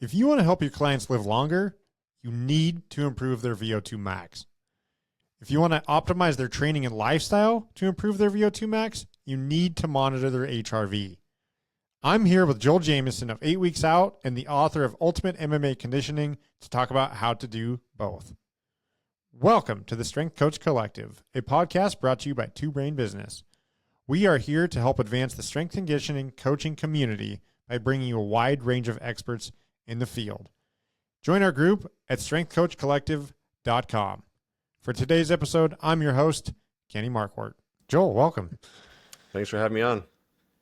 If you want to help your clients live longer, you need to improve their VO2 max. If you want to optimize their training and lifestyle to improve their VO2 max, you need to monitor their HRV. I'm here with Joel Jamieson of 8 Weeks Out and the author of Ultimate MMA Conditioning to talk about how to do both. Welcome to the Strength Coach Collective, a podcast brought to you by Two Brain Business. We are here to help advance the strength conditioning coaching community by bringing you a wide range of experts in the field. Join our group at strengthcoachcollective.com. For today's episode, I'm your host, Kenny Markwardt. Joel, welcome. Thanks for having me on.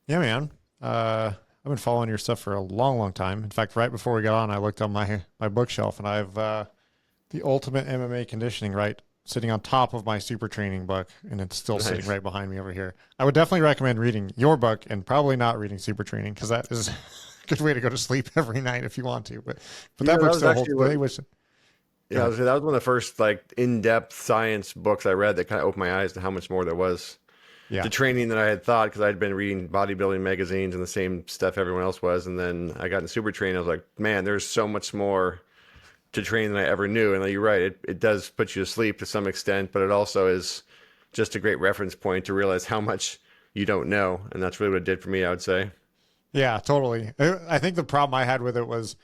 Yeah, man. I've been following your stuff for a long time. In fact, right before we got on, I looked on my bookshelf, and I have the Ultimate MMA Conditioning sitting on top of my super training book, and it's still sitting right behind me over here. I would definitely recommend reading your book and probably not reading super training, because that is a good way to go to sleep every night if you want to. But that book still holds. That was one of the first in-depth science books I read that kind of opened my eyes to how much more there was. The training that I had thought, because I'd been reading bodybuilding magazines and the same stuff everyone else was. And then I got in super training. I was like, man, there's so much more to train than I ever knew. And you're right. It does put you to sleep to some extent, but it also is just a great reference point to realize how much you don't know. And that's really what it did for me, I would say. Yeah, totally. I think the problem I had with it was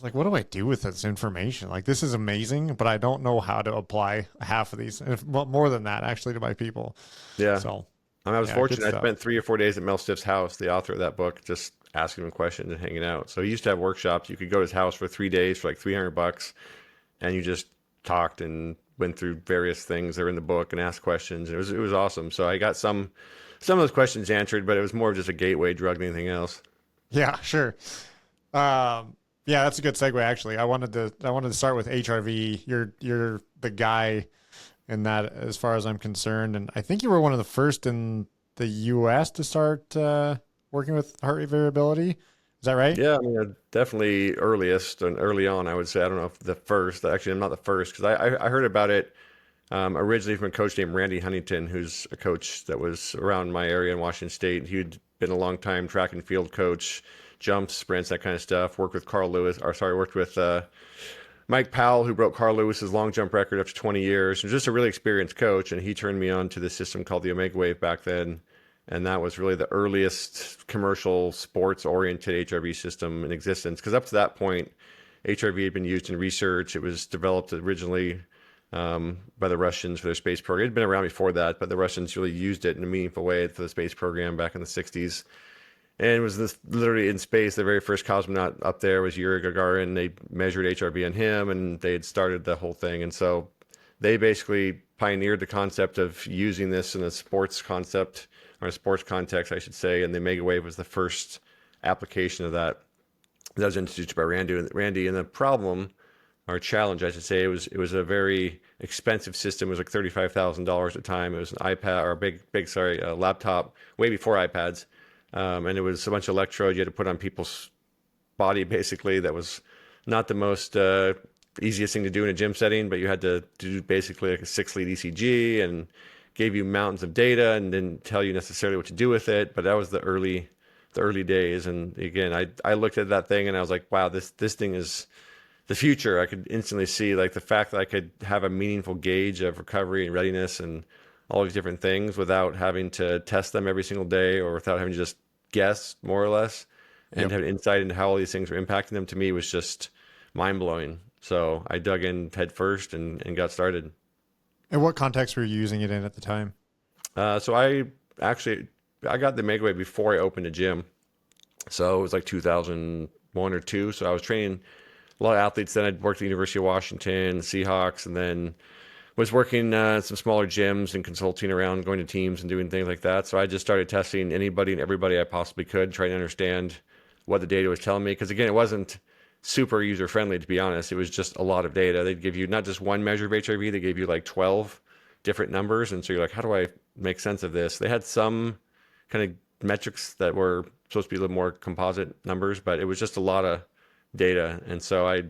like, what do I do with this information? Like, this is amazing, but I don't know how to apply half of these, more than that, actually, to my people. Yeah. So I was fortunate. I spent 3 or 4 days at Mel Stiff's house, the author of that book, just asking him questions and hanging out. So he used to have workshops. You could go to his house for 3 days for like $300, and you just talked and went through various things that are in the book and asked questions. It was awesome. So I got some of those questions answered, but it was more of just a gateway drug than anything else. Yeah, sure. Yeah, that's a good segue. Actually, I wanted to start with HRV. You're the guy in that, as far as I'm concerned, and I think you were one of the first in the U.S. to start working with heart rate variability. Is that right? Yeah, I mean, definitely earliest and early on, I would say. I don't know if the first. Actually, I'm not the first, because I heard about it originally from a coach named Randy Huntington, who's a coach that was around my area in Washington State. He'd been a long time track and field coach, jumps, sprints, that kind of stuff. Worked with Mike Powell, who broke Carl Lewis's long jump record after 20 years. And just a really experienced coach, and he turned me on to this system called the Omega Wave back then. And that was really the earliest commercial sports-oriented HRV system in existence. Because up to that point, HRV had been used in research. It was developed originally by the Russians for their space program. It had been around before that, but the Russians really used it in a meaningful way for the space program back in the 60s. And it was literally in space. The very first cosmonaut up there was Yuri Gagarin. They measured HRV on him, and they had started the whole thing. And so they basically pioneered the concept of using this in a sports concept, or a sports context, I should say. And the Omega Wave was the first application of that. That was introduced by Randy. And the problem, or challenge, I should say, it was a very expensive system. It was like $35,000 at the time. It was an iPad, or a laptop, way before iPads. And it was a bunch of electrodes you had to put on people's body, basically. That was not the most easiest thing to do in a gym setting, but you had to do basically like a 6-lead ECG, and gave you mountains of data and didn't tell you necessarily what to do with it. But that was the early days. And again, I looked at that thing and I was like, wow, this thing is the future. I could instantly see like the fact that I could have a meaningful gauge of recovery and readiness and all these different things without having to test them every single day, or without having to just guess, more or less, and have an insight into how all these things were impacting them, to me was just mind-blowing. So I dug in head first and got started. And what context were you using it in at the time? So I got the Omega Wave before I opened a gym. So it was like 2001 or 2. So I was training a lot of athletes. Then I'd worked at the University of Washington, the Seahawks, and then was working some smaller gyms and consulting around, going to teams and doing things like that. So I just started testing anybody and everybody I possibly could, trying to understand what the data was telling me. Because again, it wasn't super user-friendly, to be honest. It was just a lot of data. They'd give you not just one measure of HRV, they gave you like 12 different numbers. And so you're like, how do I make sense of this? They had some kind of metrics that were supposed to be a little more composite numbers, but it was just a lot of data. And so I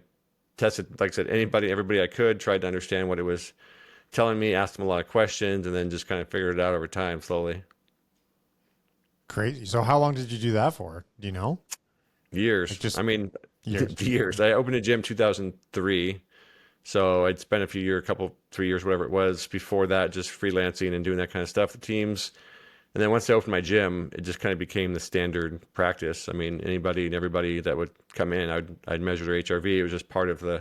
tested, like I said, everybody I could, tried to understand what it was telling me, asked them a lot of questions, and then just kind of figured it out over time slowly. Crazy. So how long did you do that for? Do you know? Years. I mean, Years. Years. I opened a gym 2003. So I'd spent a few years, 3 years, whatever it was before that, just freelancing and doing that kind of stuff with teams. And then once I opened my gym, it just kind of became the standard practice. I mean, anybody and everybody that would come in, I'd measure their HRV. It was just part of the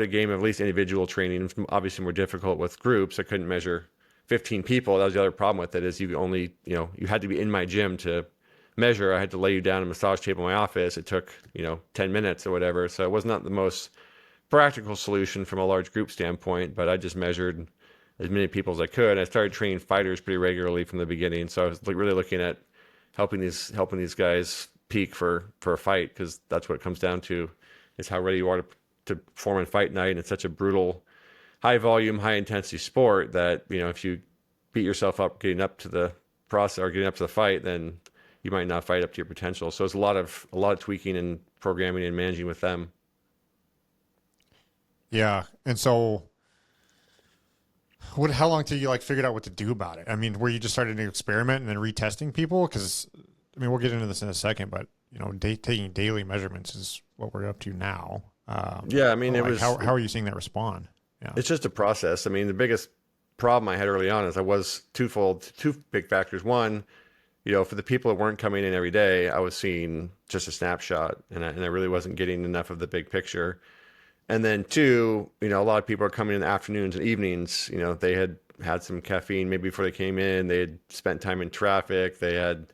game of at least individual training. It's obviously more difficult with groups. I couldn't measure 15 people. That was the other problem with it, is you only, you had to be in my gym to measure. I had to lay you down a massage table in my office. It took, 10 minutes or whatever. So it was not the most practical solution from a large group standpoint, but I just measured as many people as I could. I started training fighters pretty regularly from the beginning. So I was really looking at helping these guys peak for a fight, because that's what it comes down to, is how ready you are to perform on fight night. And it's such a brutal, high volume, high intensity sport that, if you beat yourself up getting up to the process or getting up to the fight, then you might not fight up to your potential. So it's a lot of tweaking and programming and managing with them. Yeah. And so how long till you figured out what to do about it? I mean, were you just starting to experiment and then retesting people? Because, we'll get into this in a second, but, taking daily measurements is what we're up to now. Yeah. I mean, it was, how are you seeing that respond? Yeah. It's just a process. I mean, the biggest problem I had early on is I was two big factors. One, for the people that weren't coming in every day, I was seeing just a snapshot, and I really wasn't getting enough of the big picture. And then two, a lot of people are coming in the afternoons and evenings. They had some caffeine maybe before they came in. They had spent time in traffic. They had,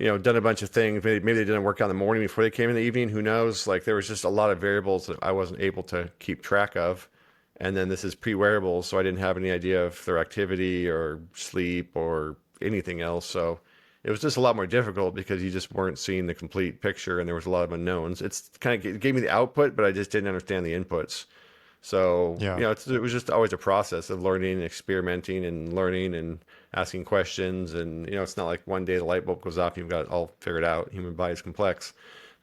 done a bunch of things. Maybe they didn't work out in the morning before they came in the evening. Who knows? There was just a lot of variables that I wasn't able to keep track of. And then this is pre-wearables, so I didn't have any idea of their activity or sleep or anything else. So it was just a lot more difficult because you just weren't seeing the complete picture, and there was a lot of unknowns. It gave me the output, but I just didn't understand the inputs. So, Yeah. it was just always a process of learning and experimenting and learning and asking questions. And, it's not like one day the light bulb goes off and you've got it all figured out. Human body is complex.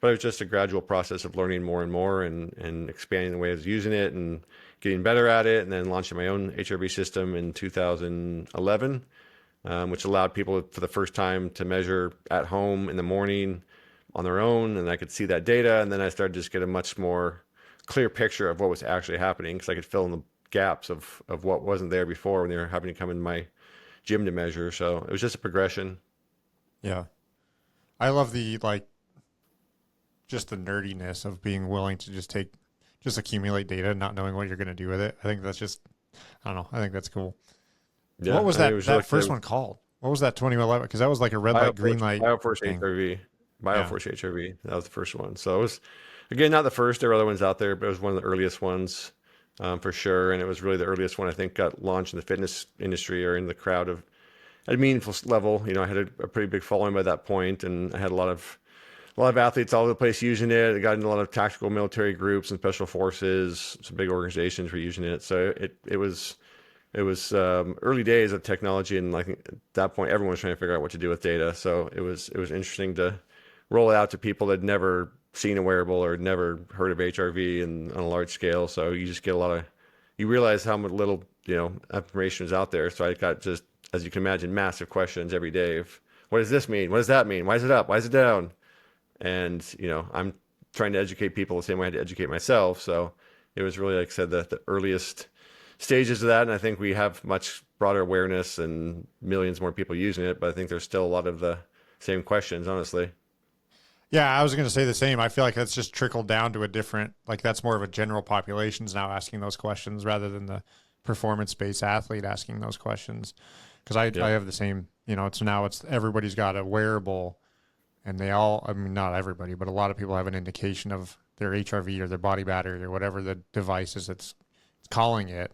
But it was just a gradual process of learning more and more and expanding the way I was using it and getting better at it, and then launching my own HRV system in 2011. Which allowed people for the first time to measure at home in the morning on their own, and I could see that data. And then I started to just get a much more clear picture of what was actually happening, because I could fill in the gaps of what wasn't there before when they were having to come in my gym to measure. So it was just a progression. Yeah. I love just the nerdiness of being willing to just accumulate data, not knowing what you're going to do with it. I think that's I don't know. I think that's cool. Yeah, what was that first one called? What was that 2011? Because that was like a red light, green light. BioForce HRV. BioForce HRV. That was the first one. So it was, again, not the first. There were other ones out there, but it was one of the earliest ones, for sure. And it was really the earliest one I think got launched in the fitness industry or in the crowd at a meaningful level. I had a pretty big following by that point, and I had a lot of athletes all over the place using it. It got into a lot of tactical military groups and special forces. Some big organizations were using it. So it was early days of technology, and at that point, everyone was trying to figure out what to do with data. So it was interesting to roll it out to people that had never seen a wearable or never heard of HRV on a large scale. So you just get you realize how much little information is out there. So I got, just as you can imagine, massive questions every day of, what does this mean? What does that mean? Why is it up? Why is it down? And I'm trying to educate people the same way I had to educate myself. So it was really, like I said, the earliest stages of that. And I think we have much broader awareness and millions more people using it, but I think there's still a lot of the same questions, honestly. Yeah, I was going to say the same. I feel like that's just trickled down to a different, that's more of a general population's now asking those questions rather than the performance-based athlete asking those questions. Because I have the same, it's everybody's got a wearable, and they all, not everybody, but a lot of people have an indication of their HRV or their body battery or whatever the device is that's calling it.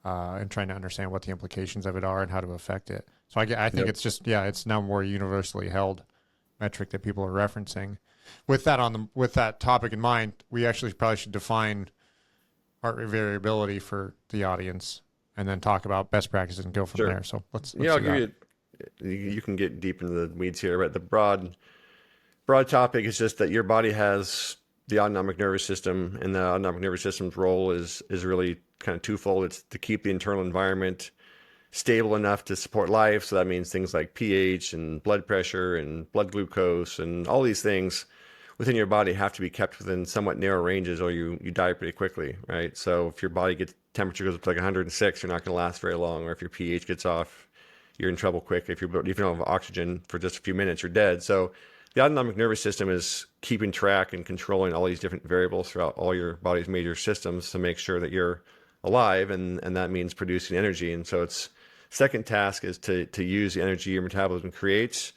And trying to understand what the implications of it are and how to affect it. So I think it's just, it's now more universally held metric that people are referencing. With that topic in mind, we actually probably should define heart rate variability for the audience, and then talk about best practices and go from there. So let's I'll give you can get deep into the weeds here, but the broad topic is just that your body has the autonomic nervous system, and the autonomic nervous system's role is really kind of twofold. It's to keep the internal environment stable enough to support life. So that means things like pH and blood pressure and blood glucose and all these things within your body have to be kept within somewhat narrow ranges, or you die pretty quickly, right? So if your body gets temperature goes up to like 106, you're not going to last very long. Or if your pH gets off, you're in trouble quick. If you don't have oxygen for just a few minutes, you're dead. So the autonomic nervous system is keeping track and controlling all these different variables throughout all your body's major systems to make sure that you're alive, and that means producing energy. And so its second task is to use the energy your metabolism creates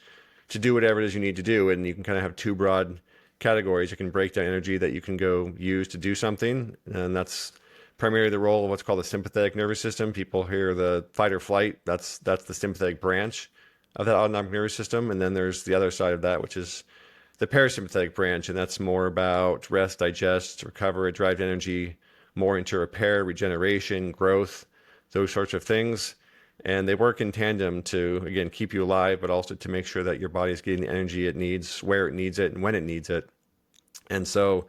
to do whatever it is you need to do. And you can kind of have two broad categories. You can break down energy that you can go use to do something, and that's primarily the role of what's called the sympathetic nervous system. People hear the fight or flight. That's the sympathetic branch of that autonomic nervous system. And then there's the other side of that, which is the parasympathetic branch, and that's more about rest, digest, recover, drive energy, more into repair, regeneration, growth, those sorts of things. And they work in tandem to, again, keep you alive, but also to make sure that your body is getting the energy it needs, where it needs it, and when it needs it. And so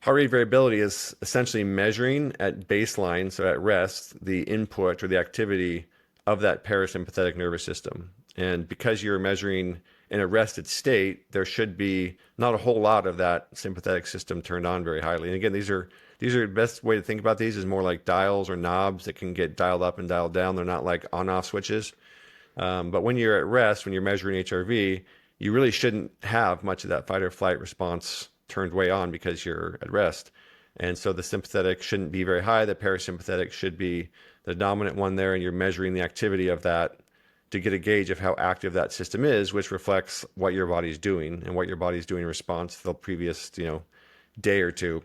heart rate variability is essentially measuring at baseline, so at rest, the input or the activity of that parasympathetic nervous system. And because you're measuring in a rested state, there should be not a whole lot of that sympathetic system turned on very highly. And again, these are the best way to think about these is more like dials or knobs that can get dialed up and dialed down. They're not like on-off switches. But when you're at rest, when you're measuring HRV, you really shouldn't have much of that fight or flight response turned way on because you're at rest. And so the sympathetic shouldn't be very high. The parasympathetic should be the dominant one there, and you're measuring the activity of that to get a gauge of how active that system is, which reflects what your body's doing and what your body's doing in response to the previous, day or two.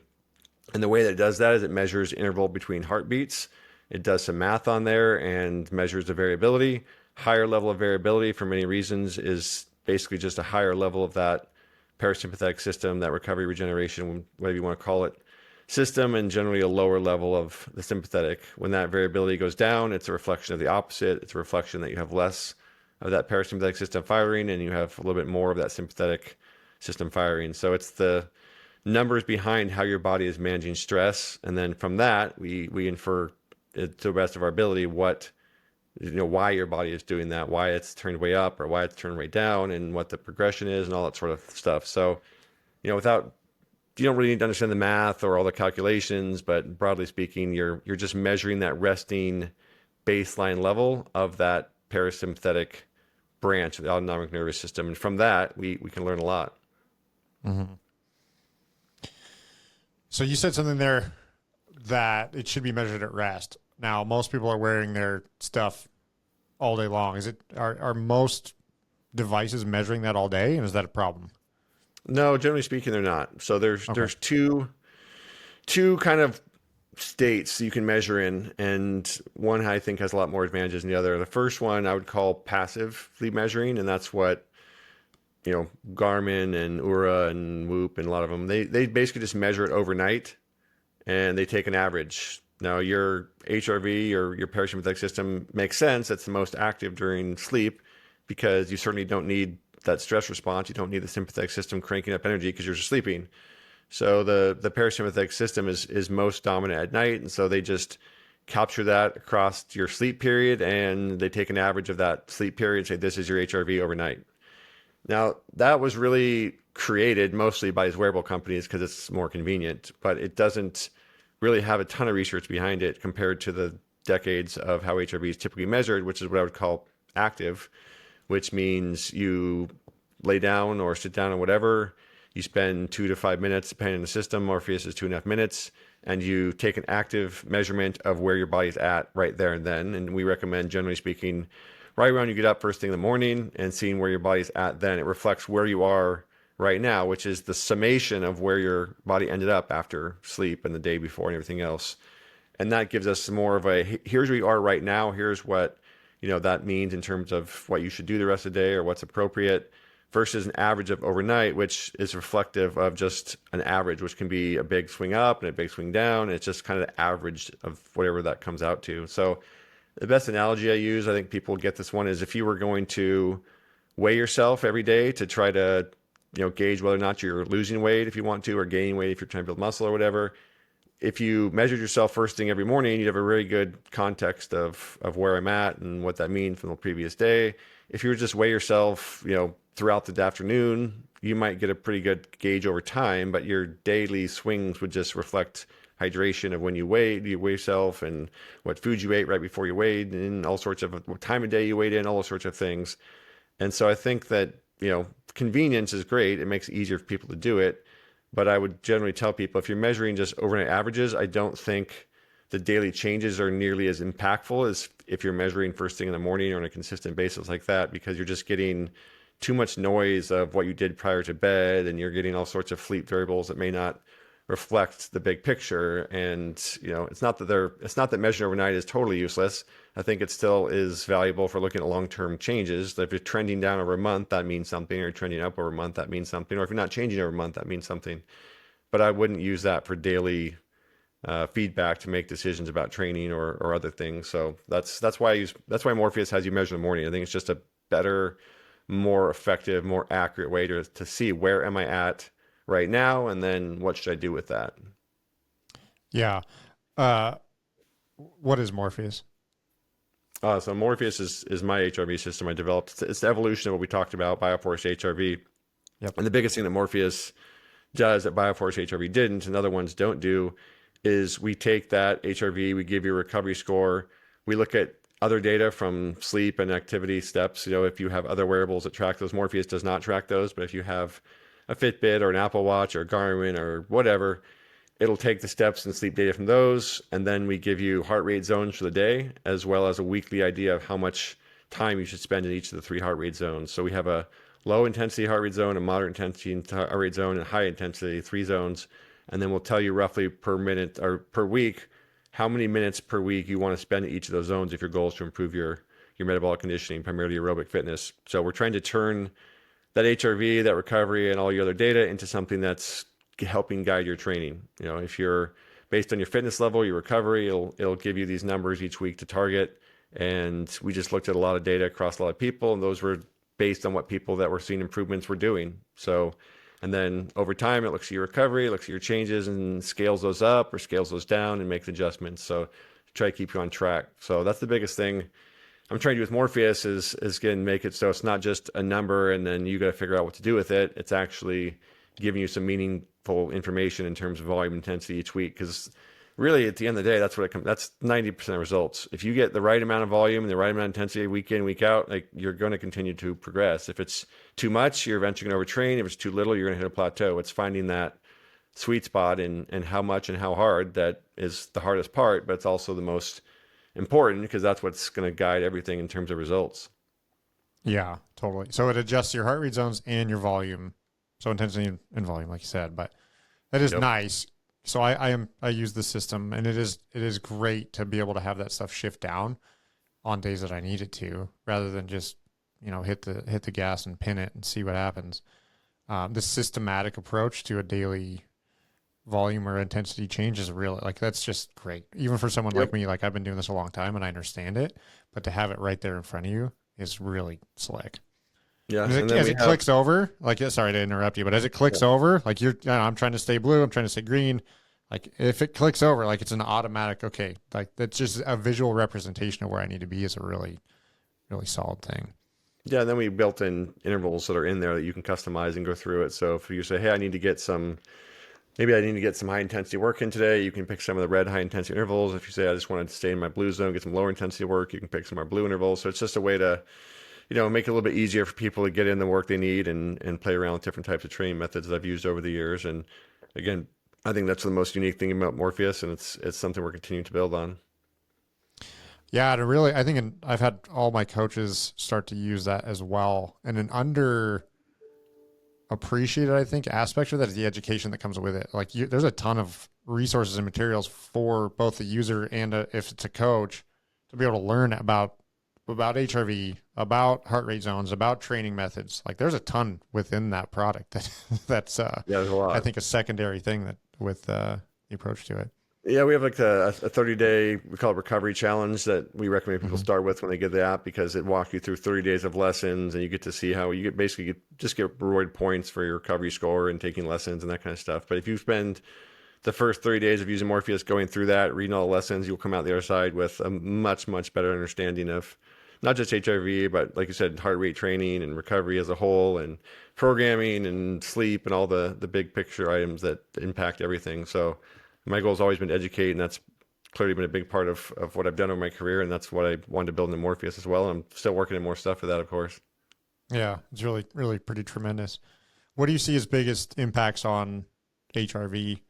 And the way that it does that is it measures interval between heartbeats. It does some math on there and measures the variability. Higher level of variability for many reasons is basically just a higher level of that parasympathetic system, that recovery, regeneration, whatever you want to call it, system, and generally a lower level of the sympathetic. When that variability goes down, it's a reflection of the opposite. It's a reflection that you have less of that parasympathetic system firing and you have a little bit more of that sympathetic system firing. So it's the numbers behind how your body is managing stress. And then from that, we infer to the best of our ability why your body is doing that, why it's turned way up or why it's turned way down, and what the progression is and all that sort of stuff. So, you don't really need to understand the math or all the calculations, but broadly speaking, you're just measuring that resting baseline level of that parasympathetic branch of the autonomic nervous system. And from that, we can learn a lot. Mm-hmm. So you said something there that it should be measured at rest. Now, most people are wearing their stuff all day long. Are most devices measuring that all day, and is that a problem? No, generally speaking, they're not. So there's two kind of states you can measure in, and one I think has a lot more advantages than the other. The first one I would call passively measuring, and that's what Garmin and Oura and Whoop and a lot of them, they basically just measure it overnight, and they take an average. Now your HRV or your parasympathetic system makes sense. It's the most active during sleep because you certainly don't need that stress response. You don't need the sympathetic system cranking up energy because you're just sleeping. So the parasympathetic system is most dominant at night. And so they just capture that across your sleep period, and they take an average of that sleep period and say, this is your HRV overnight. Now, that was really created mostly by these wearable companies because it's more convenient, but it doesn't really have a ton of research behind it compared to the decades of how HRV is typically measured, which is what I would call active, which means you lay down or sit down or whatever. You spend 2 to 5 minutes, depending on the system. Morpheus is 2.5 minutes, and you take an active measurement of where your body's at right there and then. And we recommend, generally speaking, right around you get up first thing in the morning and seeing where your body's at then. It reflects where you are right now, which is the summation of where your body ended up after sleep and the day before and everything else. And that gives us more of a, here's where you are right now. Here's what that means in terms of what you should do the rest of the day or what's appropriate, versus an average of overnight, which is reflective of just an average, which can be a big swing up and a big swing down. It's just kind of the average of whatever that comes out to. So the best analogy I use, I think people get this one, is if you were going to weigh yourself every day to try to gauge whether or not you're losing weight if you want to, or gaining weight if you're trying to build muscle or whatever. If you measured yourself first thing every morning, you'd have a very good context of where I'm at and what that means from the previous day. If you were just weigh yourself, throughout the afternoon, you might get a pretty good gauge over time, but your daily swings would just reflect hydration of when you weigh yourself and what food you ate right before you weighed and all sorts of what time of day you weighed in, all sorts of things. And so I think that, convenience is great. It makes it easier for people to do it. But I would generally tell people if you're measuring just overnight averages, I don't think the daily changes are nearly as impactful as if you're measuring first thing in the morning or on a consistent basis like that, because you're just getting too much noise of what you did prior to bed, and you're getting all sorts of fleet variables that may not reflect the big picture. And it's not that measuring overnight is totally useless. I think it still is valuable for looking at long-term changes. If you're trending down over a month, that means something, or trending up over a month, that means something, or if you're not changing over a month, that means something. But I wouldn't use that for daily feedback to make decisions about training or other things. So that's why Morpheus has you measure in the morning. I think it's just a better, more effective, more accurate way to see where am I at right now, and then what should I do with that. Yeah. What is Morpheus? So Morpheus is my HRV system I developed. It's the evolution of what we talked about, Bioforce HRV. Yep. And the biggest thing that Morpheus does that Bioforce HRV didn't and other ones don't do is we take that HRV, we give you a recovery score, we look at other data from sleep and activity steps. If you have other wearables that track those, Morpheus does not track those, but if you have a Fitbit or an Apple Watch or Garmin or whatever, it'll take the steps and sleep data from those, and then we give you heart rate zones for the day, as well as a weekly idea of how much time you should spend in each of the 3 heart rate zones. So we have a low intensity heart rate zone, a moderate intensity heart rate zone, and high intensity 3 zones. And then we'll tell you roughly per minute or per week how many minutes per week you want to spend in each of those zones if your goal is to improve your metabolic conditioning, primarily aerobic fitness. So we're trying to turn that HRV, that recovery, and all your other data into something that's helping guide your training. If you're based on your fitness level, your recovery, it'll give you these numbers each week to target. And we just looked at a lot of data across a lot of people, and those were based on what people that were seeing improvements were doing. So, and then over time, it looks at your recovery, it looks at your changes and scales those up or scales those down and makes adjustments. So try to keep you on track. So that's the biggest thing I'm trying to do with Morpheus is again, make it so it's not just a number and then you got to figure out what to do with it. It's actually giving you some meaningful information in terms of volume intensity each week. Because really, at the end of the day, that's what it comes. That's 90% of results. If you get the right amount of volume and the right amount of intensity week in, week out, like you're going to continue to progress. If it's too much, you're eventually going to overtrain. If it's too little, you're going to hit a plateau. It's finding that sweet spot and how much and how hard that is the hardest part, but it's also the most important because that's what's going to guide everything in terms of results. Yeah, totally. So it adjusts your heart rate zones and your volume. So intensity and volume, like you said, but that is nice. So I use the system, and it is great to be able to have that stuff shift down on days that I need it to, rather than just hit the gas and pin it and see what happens. The systematic approach to a daily volume or intensity change is really that's just great, even for someone like me. Like I've been doing this a long time and I understand it, but to have it right there in front of you is really slick. Yeah, as it clicks over, sorry to interrupt you, but as it clicks over, I'm trying to stay blue, I'm trying to stay green. Like if it clicks over, it's an automatic, okay, that's just a visual representation of where I need to be is a really, really solid thing. Yeah, and then we built in intervals that are in there that you can customize and go through it. So if you say, hey, maybe I need to get some high intensity work in today, you can pick some of the red high intensity intervals. If you say, I just want to stay in my blue zone, get some lower intensity work, you can pick some more blue intervals. So it's just a way to make it a little bit easier for people to get in the work they need and play around with different types of training methods that I've used over the years. And again, I think that's the most unique thing about Morpheus, and it's something we're continuing to build on. Yeah, I think I've had all my coaches start to use that as well. And an underappreciated, I think, aspect of that is the education that comes with it. There's a ton of resources and materials for both the user and if it's a coach to be able to learn about HRV, about heart rate zones, about training methods. There's a ton within that product that's there's a lot. I think a secondary thing that with the approach to it. Yeah, we have a 30-day, we call it recovery challenge that we recommend people start with when they get the app, because it walks you through 30 days of lessons and you get to see how you just get reward points for your recovery score and taking lessons and that kind of stuff. But if you spend the first 30 days of using Morpheus going through that, reading all the lessons, you'll come out the other side with a much, much better understanding of not just HRV, but like you said, heart rate training and recovery as a whole, and programming and sleep and all the big picture items that impact everything. So my goal has always been to educate, and that's clearly been a big part of what I've done over my career, and that's what I wanted to build in Morpheus as well. And I'm still working on more stuff for that, of course. Yeah, it's really, really pretty tremendous. What do you see as biggest impacts on HRV?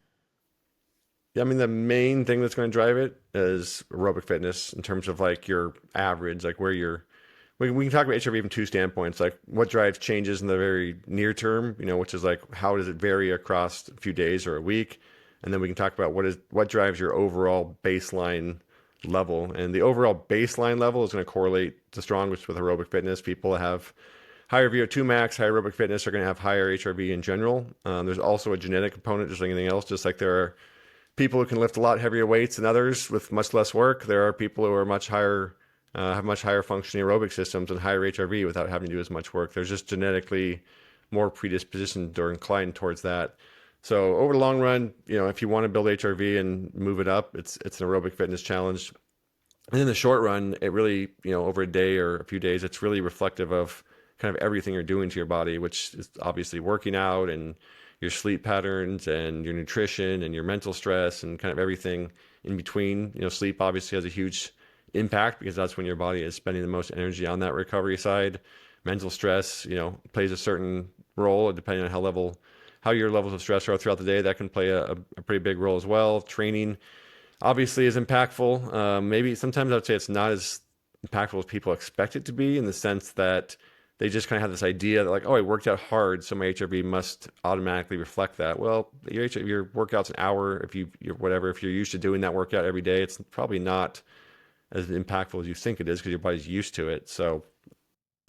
Yeah, I mean, the main thing that's going to drive it is aerobic fitness in terms of like your average, like where you're. We can talk about HRV from two standpoints, like what drives changes in the very near term, which is like how does it vary across a few days or a week, and then we can talk about what drives your overall baseline level, and the overall baseline level is going to correlate the strongest with aerobic fitness. People that have higher VO2 max, higher aerobic fitness are going to have higher HRV in general. There's also a genetic component, just like anything else, just like there are people who can lift a lot heavier weights than others with much less work. There are people who are much higher, have much higher functioning aerobic systems and higher HRV without having to do as much work. There's just genetically more predisposition or inclined towards that. So over the long run, if you want to build HRV and move it up, it's an aerobic fitness challenge. And in the short run, it really, over a day or a few days, it's really reflective of kind of everything you're doing to your body, which is obviously working out and your sleep patterns and your nutrition and your mental stress and kind of everything in between. Sleep obviously has a huge impact because that's when your body is spending the most energy on that recovery side. Mental stress, plays a certain role depending on how your levels of stress are throughout the day. That can play a pretty big role as well. Training obviously is impactful. Maybe sometimes I would say it's not as impactful as people expect it to be, in the sense that they just kind of have this idea that like, oh, I worked out hard, so my HRV must automatically reflect that. Well, your workout's an hour. If you're used to doing that workout every day, it's probably not as impactful as you think it is because your body's used to it. So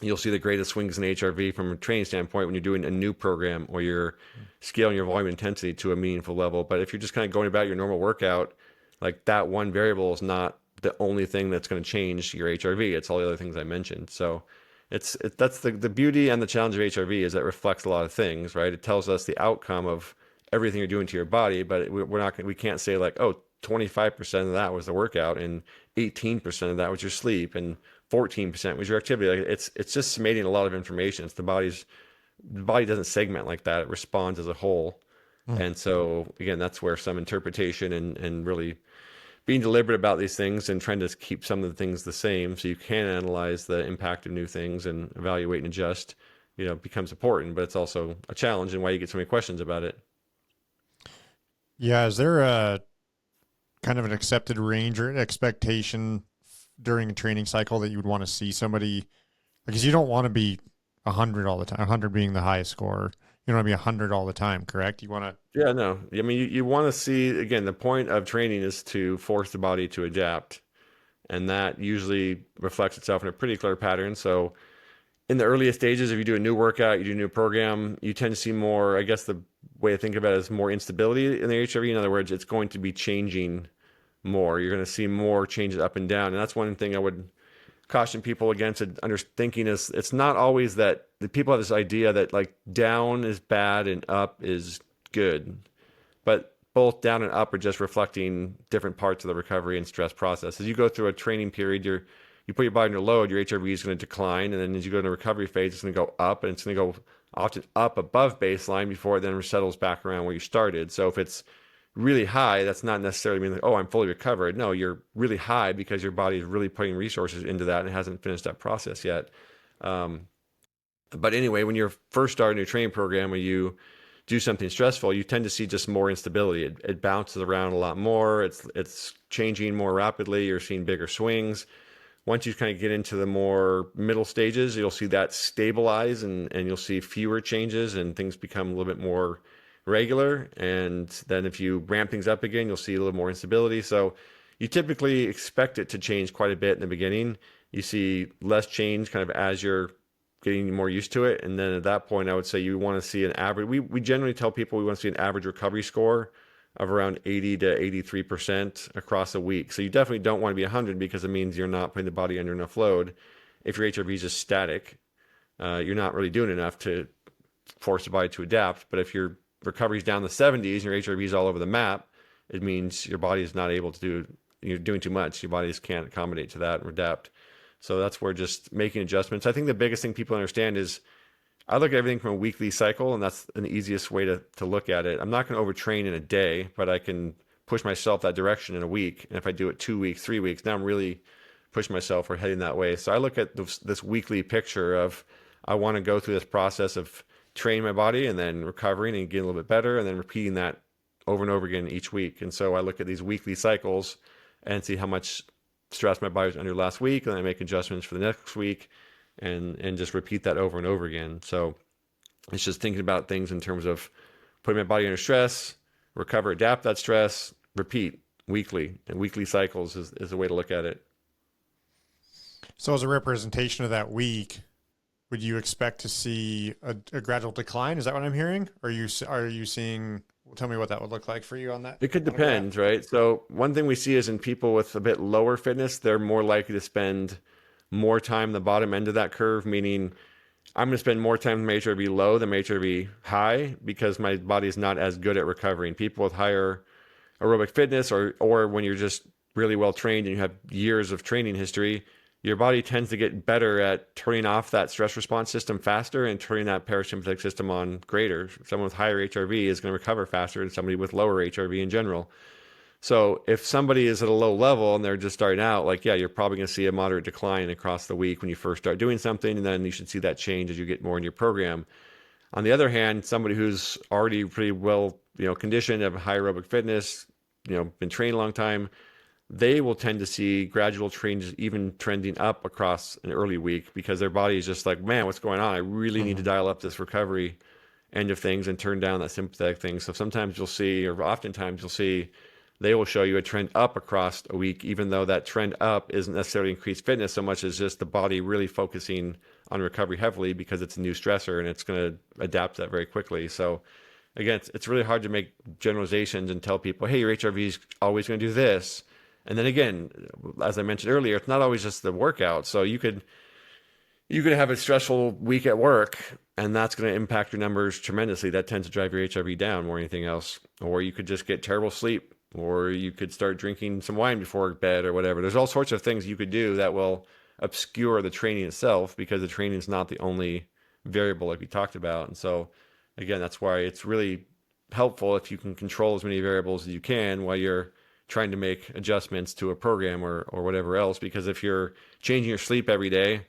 you'll see the greatest swings in HRV from a training standpoint when you're doing a new program or you're scaling your volume intensity to a meaningful level. But if you're just kind of going about your normal workout, like that one variable is not the only thing that's going to change your HRV. It's all the other things I mentioned. So that's the beauty and the challenge of HRV is that it reflects a lot of things, right? It tells us the outcome of everything you're doing to your body, but we can't say like, oh, 25% of that was the workout and 18% of that was your sleep and 14% was your activity. Like it's just summating a lot of information. It's the body doesn't segment like that. It responds as a whole. And so again, that's where some interpretation and really being deliberate about these things and trying to keep some of the things the same so you can analyze the impact of new things and evaluate and adjust, becomes important, but it's also a challenge and why you get so many questions about it. Yeah. Is there a kind of an accepted range or expectation during a training cycle that you would want to see somebody, because you don't want to be 100 all the time, 100 being the highest score. You don't want to be 100 all the time, correct? You want to. Yeah, no. I mean, you want to see, again, the point of training is to force the body to adapt. And that usually reflects itself in a pretty clear pattern. So in the earliest stages, if you do a new workout, you do a new program, you tend to see more, I guess the way to think about it is more instability in the HRV. In other words, it's going to be changing more. You're going to see more changes up and down. And that's one thing I would caution people against thinking is it's not always that the people have this idea that like down is bad and up is good, but both down and up are just reflecting different parts of the recovery and stress process. As you go through a training period, you put your body under load, your HRV is going to decline, and then as you go into recovery phase, it's going to go up, and it's going to go often up above baseline before it then settles back around where you started. So if it's really high, that's not necessarily mean like, oh, I'm fully recovered. No, you're really high because your body is really putting resources into that and it hasn't finished that process yet. But anyway, when you're first starting a new training program or you do something stressful, you tend to see just more instability. It bounces around a lot more. It's changing more rapidly. You're seeing bigger swings. Once you kind of get into the more middle stages, you'll see that stabilize and you'll see fewer changes and things become a little bit more regular. And then if you ramp things up again, you'll see a little more instability. So you typically expect it to change quite a bit in the beginning. You see less change kind of as you're getting more used to it. And then at that point, I would say you want to see an average. We generally tell people we want to see an average recovery score of around 80 to 83% across a week. So you definitely don't want to be 100 because it means you're not putting the body under enough load. If your HRV is just static, you're not really doing enough to force the body to adapt. But if your recovery is down the 70s and your HRV is all over the map, it means your body is not able to you're doing too much. Your body just can't accommodate to that and adapt. So that's where just making adjustments. I think the biggest thing people understand is I look at everything from a weekly cycle, and that's an easiest way to look at it. I'm not going to overtrain in a day, but I can push myself that direction in a week. And if I do it 2 weeks, 3 weeks, now I'm really pushing myself or heading that way. So I look at this weekly picture of I want to go through this process of training my body and then recovering and getting a little bit better and then repeating that over and over again each week. And so I look at these weekly cycles and see how much stress my body was under last week, and then I make adjustments for the next week and just repeat that over and over again. So it's just thinking about things in terms of putting my body under stress, recover, adapt that stress, repeat weekly. And weekly cycles is a way to look at it. So as a representation of that week, would you expect to see a gradual decline? Is that what I'm hearing? Or are you seeing, tell me what that would look like for you on that? It could depend, right? So one thing we see is in people with a bit lower fitness, they're more likely to spend more time the bottom end of that curve, meaning I'm going to spend more time with my HRV low than my HRV high because my body is not as good at recovering. People with higher aerobic fitness or when you're just really well trained and you have years of training history, your body tends to get better at turning off that stress response system faster and turning that parasympathetic system on greater. Someone with higher HRV is going to recover faster than somebody with lower HRV in general. So if somebody is at a low level and they're just starting out, like, yeah, you're probably going to see a moderate decline across the week when you first start doing something, and then you should see that change as you get more in your program. On the other hand, somebody who's already pretty well, conditioned, have high aerobic fitness, been trained a long time, they will tend to see gradual changes, even trending up across an early week because their body is just like, man, what's going on? I really need to dial up this recovery end of things and turn down that sympathetic thing. So sometimes you'll see, or oftentimes you'll see, they will show you a trend up across a week, even though that trend up isn't necessarily increased fitness so much as just the body really focusing on recovery heavily because it's a new stressor and it's going to adapt that very quickly. So again, it's really hard to make generalizations and tell people, hey, your HRV is always going to do this. And then again, as I mentioned earlier, it's not always just the workout. So you could have a stressful week at work, and that's going to impact your numbers tremendously. That tends to drive your HRV down more than anything else. Or you could just get terrible sleep, or you could start drinking some wine before bed or whatever. There's all sorts of things you could do that will obscure the training itself because the training is not the only variable like we talked about. And so again, that's why it's really helpful if you can control as many variables as you can while you're trying to make adjustments to a program or whatever else. Because if you're changing your sleep every day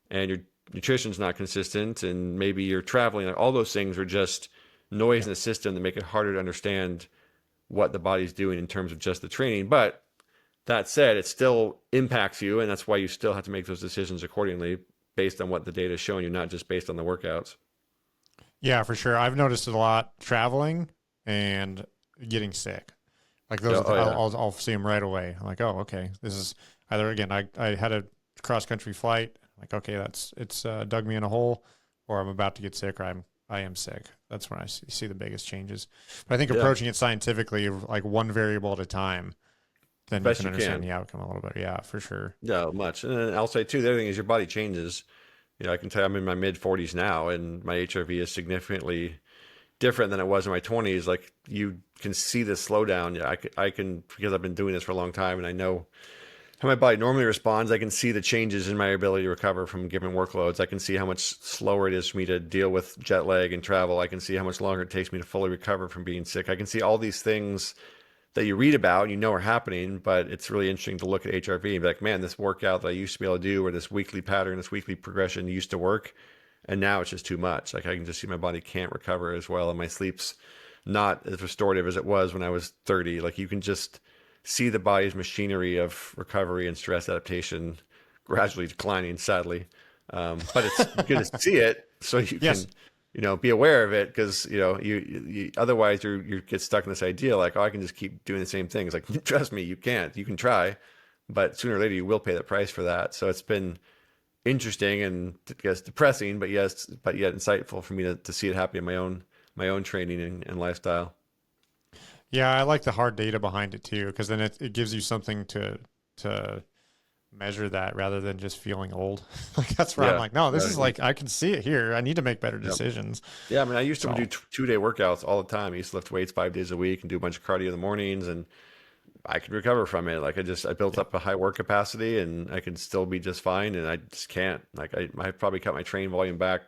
and your nutrition's not consistent and maybe you're traveling, all those things are just noise in the system that make it harder to understand what the body's doing in terms of just the training. But that said, it still impacts you, and that's why you still have to make those decisions accordingly based on what the data is showing you, not just based on the workouts. Yeah, for sure. I've noticed it a lot traveling and getting sick. Like those, I'll see them right away. I'm like, oh, okay. This is either, again, I had a cross country flight. Like, okay, it's dug me in a hole, or I'm about to get sick, or I am sick. That's when I see the biggest changes. But I think approaching it scientifically, like one variable at a time, then you can understand the outcome a little bit. Yeah, for sure. Yeah, much. And then I'll say too, the other thing is your body changes. I can tell you I'm in my mid 40s now, and my HRV is significantly different than it was in my 20s. Like you can see the slowdown. Yeah, I can, because I've been doing this for a long time and I know how my body normally responds. I can see the changes in my ability to recover from given workloads. I can see how much slower it is for me to deal with jet lag and travel. I can see how much longer it takes me to fully recover from being sick. I can see all these things that you read about and are happening, but it's really interesting to look at HRV and be like, man, this workout that I used to be able to do, or this weekly pattern, this weekly progression used to work. And now it's just too much. Like I can just see my body can't recover as well. And my sleep's not as restorative as it was when I was 30. Like you can just see the body's machinery of recovery and stress adaptation gradually declining, sadly. But it's good to see it so you can, be aware of it. Cause you otherwise you get stuck in this idea like, oh, I can just keep doing the same things. Like, trust me, you can't. You can try, but sooner or later you will pay the price for that. So it's been interesting and I guess depressing, but yet insightful for me to see it happen in my own training and lifestyle. Yeah, I like the hard data behind it too, because then it gives you something to measure that rather than just feeling old. Like that's where I'm like, no, this is like I can see it here. I need to make better decisions. Yeah, I mean, I used to do 2-day workouts all the time. I used to lift weights 5 days a week and do a bunch of cardio in the mornings and I could recover from it. Like I built up a high work capacity and I can still be just fine. And I just can't. Like I probably cut my train volume back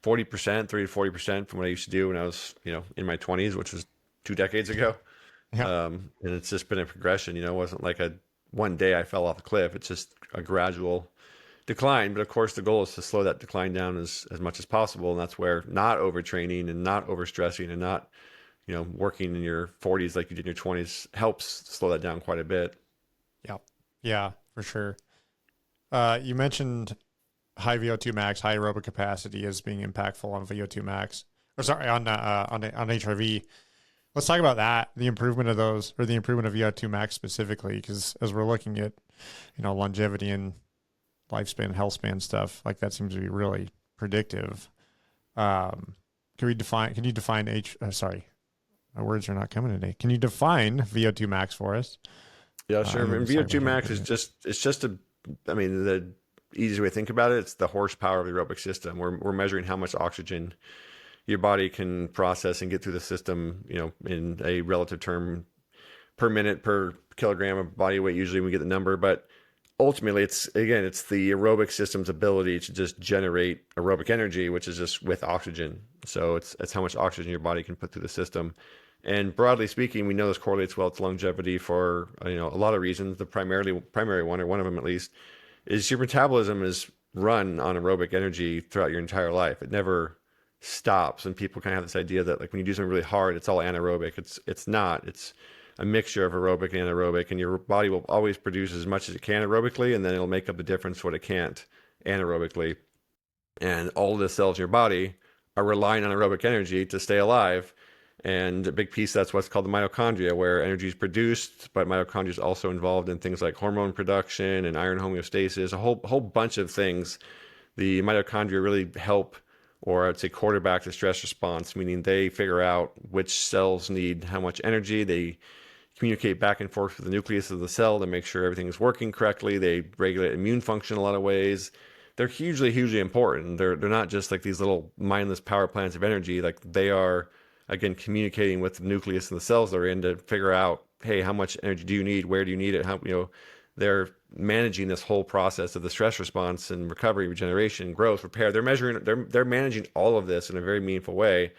40%, 30 to 40% from what I used to do when I was, in my 20s, which was 2 decades ago. Yeah. And it's just been a progression. It wasn't like a one day I fell off a cliff. It's just a gradual decline. But of course, the goal is to slow that decline down as much as possible. And that's where not overtraining and not overstressing and not, working in your 40s like you did in your 20s helps slow that down quite a bit. Yeah. Yeah, for sure. You mentioned high VO2 max, high aerobic capacity as being impactful on VO2 max, or sorry, on HRV. Let's talk about that, the improvement of those, or the improvement of VO2 max specifically, because as we're looking at, longevity and lifespan, health span stuff, like that seems to be really predictive. Can you define sorry, my words are not coming today. Can you define VO2 max for us? Yeah, sure. And VO2 max is the easy way to think about it. It's the horsepower of the aerobic system. We're measuring how much oxygen your body can process and get through the system, in a relative term per minute per kilogram of body weight. Usually we get the number, but ultimately it's the aerobic system's ability to just generate aerobic energy, which is just with oxygen. So it's how much oxygen your body can put through the system. And broadly speaking, we know this correlates well to longevity for, a lot of reasons. The primary one, or one of them at least, is your metabolism is run on aerobic energy throughout your entire life. It never stops. And people kind of have this idea that like when you do something really hard, it's all anaerobic. It's not. It's a mixture of aerobic and anaerobic, and your body will always produce as much as it can aerobically, and then it'll make up the difference what it can't anaerobically. And all the cells in your body are relying on aerobic energy to stay alive. And a big piece, that's what's called the mitochondria, where energy is produced, but mitochondria is also involved in things like hormone production and iron homeostasis, a whole bunch of things. The mitochondria really help, or I'd say quarterback, the stress response, meaning they figure out which cells need how much energy. They communicate back and forth with the nucleus of the cell to make sure everything is working correctly. They regulate immune function in a lot of ways. They're hugely, hugely important. They're not just like these little mindless power plants of energy. Like they are, again, communicating with the nucleus and the cells they're in to figure out, hey, how much energy do you need? Where do you need it? How, they're managing this whole process of the stress response and recovery, regeneration, growth, repair. They're managing all of this in a very meaningful way.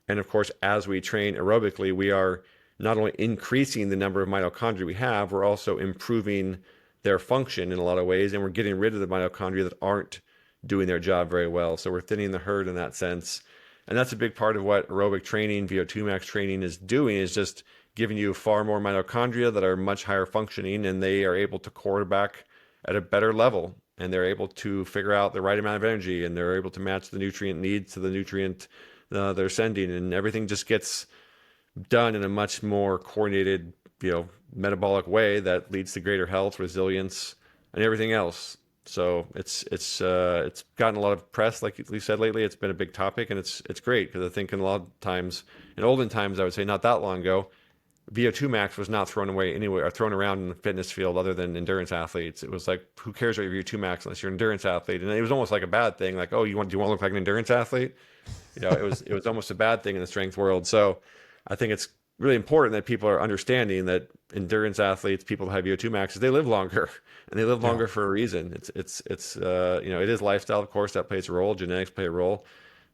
And of course, as we train aerobically, we are not only increasing the number of mitochondria we have, we're also improving their function in a lot of ways, and we're getting rid of the mitochondria that aren't doing their job very well. So we're thinning the herd in that sense. And that's a big part of what aerobic training, VO2 max training is doing, is just giving you far more mitochondria that are much higher functioning, and they are able to quarterback at a better level, and they're able to figure out the right amount of energy, and they're able to match the nutrient needs to the nutrient they're sending, and everything just gets done in a much more coordinated, metabolic way that leads to greater health, resilience, and everything else. So it's gotten a lot of press, like you said lately. It's been a big topic, and it's great because I think in a lot of times, in olden times, I would say not that long ago, VO2 max was not thrown away anywhere or thrown around in the fitness field other than endurance athletes. It was like, who cares about your VO2 max unless you're an endurance athlete? And it was almost like a bad thing. Like, oh, do you want to look like an endurance athlete? It was almost a bad thing in the strength world. So I think it's really important that people are understanding that endurance athletes, people who have VO2 maxes, they live longer, and they live longer for a reason. It is lifestyle, of course, that plays a role. Genetics play a role,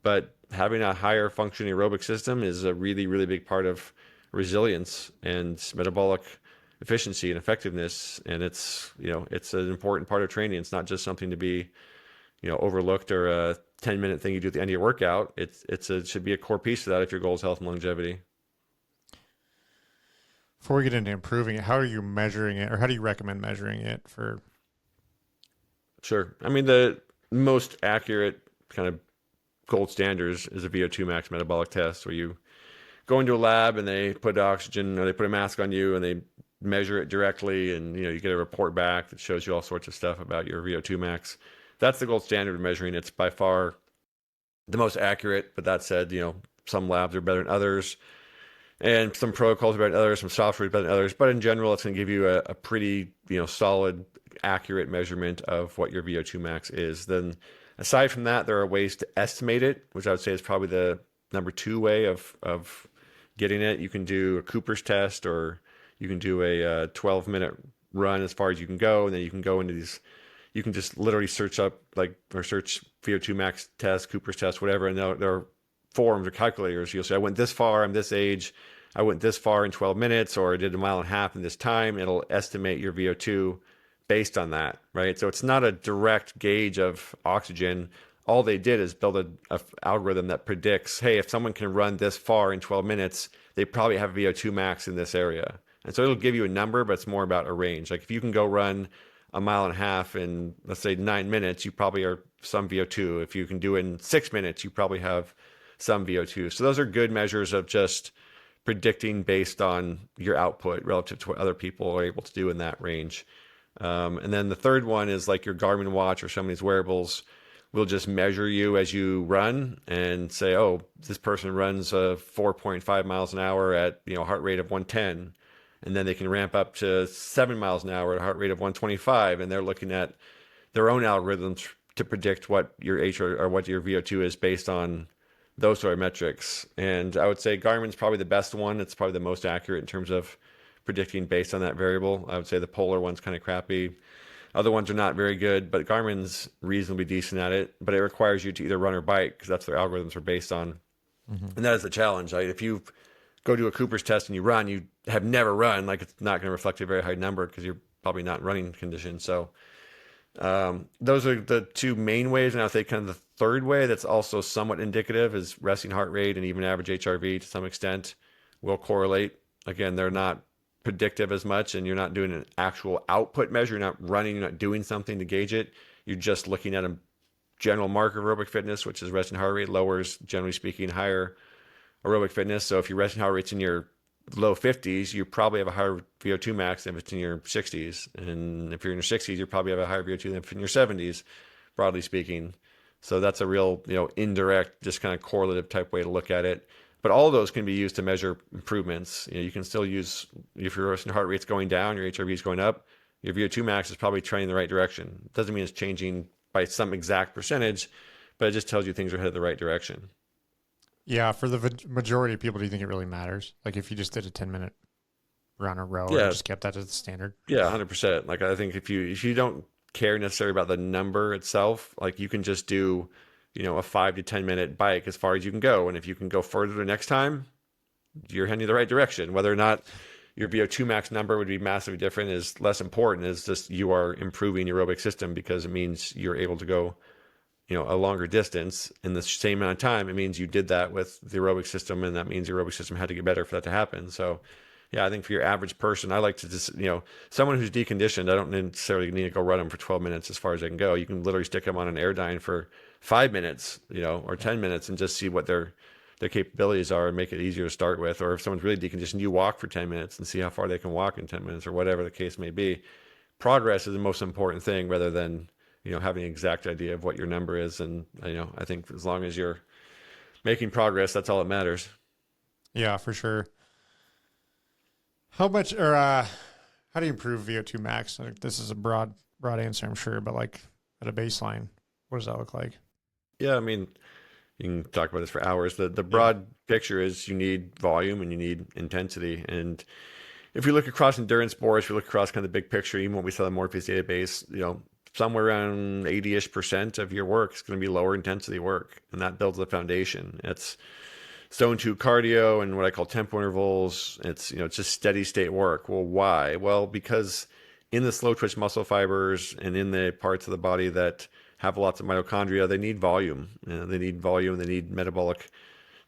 but having a higher functioning aerobic system is a really, really big part of resilience and metabolic efficiency and effectiveness. And it's an important part of training. It's not just something to be, overlooked or a 10-minute thing you do at the end of your workout. It should be a core piece of that if your goal is health and longevity. Before we get into improving it, how are you measuring it, or how do you recommend measuring it for? Sure. I mean, the most accurate kind of gold standards is a VO2 max metabolic test, where you go into a lab and they put oxygen, or they put a mask on you and they measure it directly, and you get a report back that shows you all sorts of stuff about your VO2 max. That's the gold standard of measuring. It's by far the most accurate. But that said, some labs are better than others, and some protocols are better than others, some software is better than others. But in general, it's going to give you a pretty solid, accurate measurement of what your VO2 max is. Then aside from that, there are ways to estimate it, which I would say is probably the number two way of getting it. You can do a Cooper's test, or You can do a 12-minute run as far as you can go, and then you can go into these. You can just literally search up or search VO2 max test, Cooper's test, whatever, and there are forms or calculators. You'll say, I went this far, I'm this age, I went this far in 12 minutes, or I did a mile and a half in this time. It'll estimate your VO2 based on that, right? So it's not a direct gauge of oxygen. All they did is build a algorithm that predicts, hey, if someone can run this far in 12 minutes, they probably have VO2 max in this area. And so it'll give you a number, but it's more about a range. Like if you can go run a mile and a half in, let's say, 9 minutes, you probably are some VO2. If you can do it in 6 minutes, you probably have some VO2. So those are good measures of just predicting based on your output relative to what other people are able to do in that range. And then the third one is like your Garmin watch or some of these wearables will just measure you as you run and say, oh, this person runs 4.5 miles an hour at heart rate of 110. And then they can ramp up to 7 miles an hour at a heart rate of 125. And they're looking at their own algorithms to predict what your or what your VO2 is based on those sort of metrics. And I would say Garmin's probably the best one. It's probably the most accurate in terms of predicting based on that variable. I would say the Polar one's kind of crappy. Other ones are not very good, but Garmin's reasonably decent at it. But it requires you to either run or bike because that's their algorithms are based on. Mm-hmm. And that is the challenge. Right? If you go do a Cooper's test and you run, you have never run, like it's not going to reflect a very high number because you're probably not in running condition. So those are the two main ways. And I think kind of the third way that's also somewhat indicative is resting heart rate and even average HRV to some extent will correlate. Again, they're not predictive as much, and you're not doing an actual output measure. You're not running, you're not doing something to gauge it. You're just looking at a general marker of aerobic fitness, which is resting heart rate lowers, generally speaking, higher aerobic fitness. So if your resting heart rate's in your low 50s, you probably have a higher VO2 max than if it's in your 60s. And if you're in your 60s, you probably have a higher VO2 than if in your 70s, broadly speaking. So that's a real, indirect, just kind of correlative type way to look at it. But all of those can be used to measure improvements. You can still use, if your resting heart rate's going down, your HRV is going up, your VO2 max is probably trending in the right direction. It doesn't mean it's changing by some exact percentage, but it just tells you things are headed the right direction. Yeah, for the majority of people, do you think it really matters? Like if you just did a 10-minute run or row, or just kept that as the standard? Yeah, 100%. Like I think if you don't care necessarily about the number itself, like you can just do, a 5 to 10 minute bike as far as you can go. And if you can go further the next time, you're heading the right direction. Whether or not your VO2 max number would be massively different is less important. It's just you are improving your aerobic system because it means you're able to go a longer distance in the same amount of time. It means you did that with the aerobic system, and that means your aerobic system had to get better for that to happen. So yeah, I think for your average person, I like to just, someone who's deconditioned, I don't necessarily need to go run them for 12 minutes as far as I can go. You can literally stick them on an Airdyne for 5 minutes, or 10 minutes and just see what their capabilities are and make it easier to start with. Or if someone's really deconditioned, you walk for 10 minutes and see how far they can walk in 10 minutes or whatever the case may be. Progress is the most important thing rather than, having an exact idea of what your number is. And, I think as long as you're making progress, that's all that matters. Yeah, for sure. How much, or how do you improve VO2 max? Like, this is a broad answer, I'm sure, but like at a baseline, what does that look like? Yeah, I mean, you can talk about this for hours. The broad picture is you need volume and you need intensity. And if you look across endurance sports, if you look across kind of the big picture, even what we saw in the Morpheus database, somewhere around 80-ish% of your work is going to be lower intensity work. And that builds the foundation. It's zone 2 cardio and what I call tempo intervals. It's, it's just steady state work. Well, why? Well, because in the slow twitch muscle fibers and in the parts of the body that have lots of mitochondria, they need volume. They need volume. They need metabolic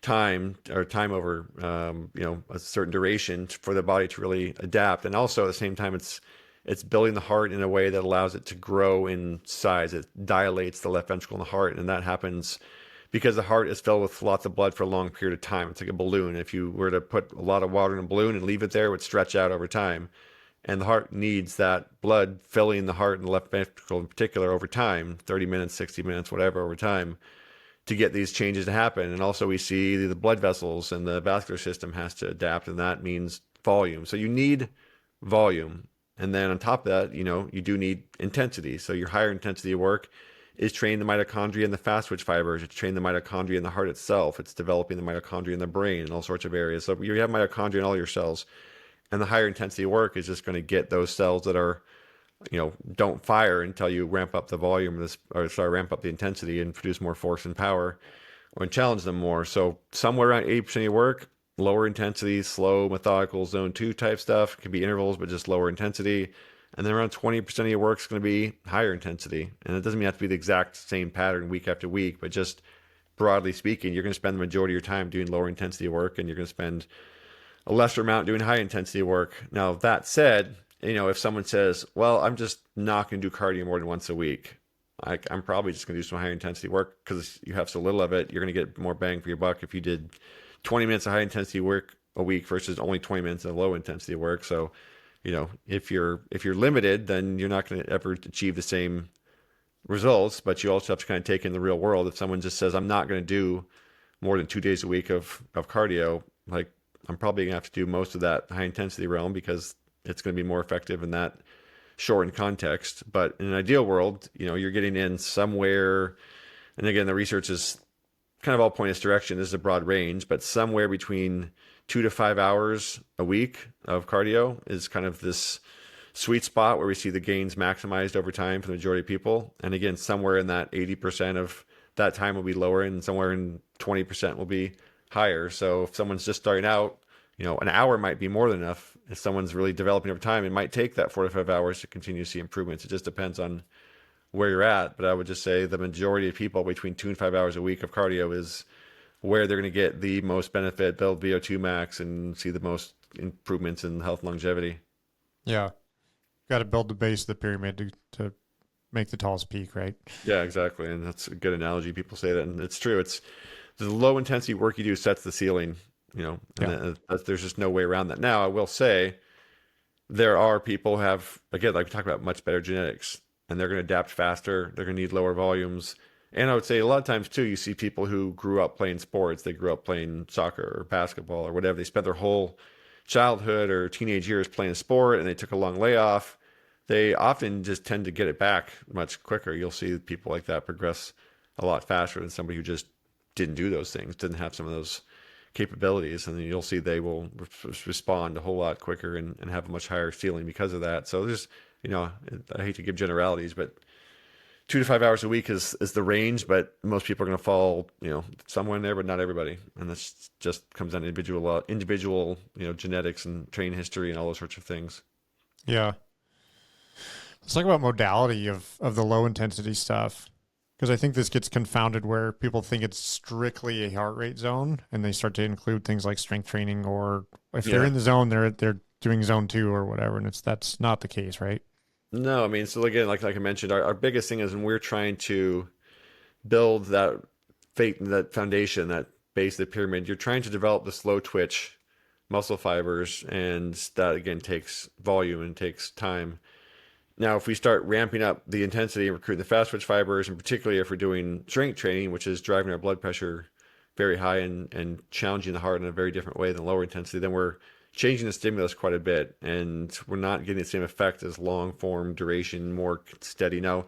time or time over, a certain duration for the body to really adapt. And also at the same time, it's building the heart in a way that allows it to grow in size. It dilates the left ventricle in the heart, and that happens because the heart is filled with lots of blood for a long period of time. It's like a balloon. If you were to put a lot of water in a balloon and leave it there, it would stretch out over time. And the heart needs that blood filling the heart and the left ventricle in particular over time, 30 minutes, 60 minutes, whatever, over time, to get these changes to happen. And also we see the blood vessels and the vascular system has to adapt, and that means volume. So you need volume. And then on top of that, you do need intensity. So your higher intensity of work is training the mitochondria and the fast twitch fibers. It's training the mitochondria in the heart itself. It's developing the mitochondria in the brain and all sorts of areas. So you have mitochondria in all your cells. And the higher intensity work is just going to get those cells that are, don't fire until you ramp up the volume ramp up the intensity and produce more force and power and challenge them more. So somewhere around 80% of your work, lower intensity, slow, methodical, zone 2 type stuff. It can be intervals, but just lower intensity. And then around 20% of your work is going to be higher intensity. And it doesn't mean have to be the exact same pattern week after week, but just broadly speaking, you're going to spend the majority of your time doing lower intensity work, and you're going to spend a lesser amount doing high intensity work. Now, that said, if someone says, well, I'm just not going to do cardio more than once a week, I'm probably just going to do some higher intensity work because you have so little of it. You're going to get more bang for your buck if you did 20 minutes of high intensity work a week versus only 20 minutes of low intensity work. So, if you're limited, then you're not going to ever achieve the same results, but you also have to kind of take in the real world. If someone just says, I'm not going to do more than 2 days a week of cardio, like I'm probably going to have to do most of that high intensity realm because it's going to be more effective in that shortened context. But in an ideal world, you're getting in somewhere, and again, the research is kind of all point this direction. This is a broad range, but somewhere between 2 to 5 hours a week of cardio is kind of this sweet spot where we see the gains maximized over time for the majority of people. And again, somewhere in that 80% of that time will be lower, and somewhere in 20% will be higher. So if someone's just starting out, an hour might be more than enough. If someone's really developing over time, it might take that 4 to 5 hours to continue to see improvements. It just depends on where you're at. But I would just say the majority of people between 2 and 5 hours a week of cardio is where they're going to get the most benefit, build VO2 max, and see the most improvements in health and longevity. Yeah. Got to build the base of the pyramid to make the tallest peak, right? Yeah, exactly. And that's a good analogy. People say that, and it's true. It's the low intensity work you do sets the ceiling, there's just no way around that. Now, I will say there are people who have, again, like we talked about, much better genetics, and they're going to adapt faster. They're going to need lower volumes. And I would say a lot of times too, you see people who grew up playing sports. They grew up playing soccer or basketball or whatever. They spent their whole childhood or teenage years playing a sport, and they took a long layoff. They often just tend to get it back much quicker. You'll see people like that progress a lot faster than somebody who just didn't do those things, didn't have some of those capabilities. And then you'll see they will respond a whole lot quicker and have a much higher ceiling because of that. So there's, I hate to give generalities, but 2 to 5 hours a week is the range, but most people are going to fall, somewhere in there, but not everybody. And this just comes down to individual, genetics and training history and all those sorts of things. Yeah. Let's talk about modality of the low intensity stuff, because I think this gets confounded where people think it's strictly a heart rate zone, and they start to include things like strength training, or if they're in the zone, they're doing zone 2 or whatever, and that's not the case, right? No, I mean, so again, like I mentioned, our biggest thing is when we're trying to build that foundation, that base of the pyramid, you're trying to develop the slow twitch muscle fibers, and that again takes volume and takes time. Now, if we start ramping up the intensity and recruiting the fast twitch fibers, and particularly if we're doing strength training, which is driving our blood pressure very high and challenging the heart in a very different way than lower intensity, then we're changing the stimulus quite a bit, and we're not getting the same effect as long form duration, more steady. Now,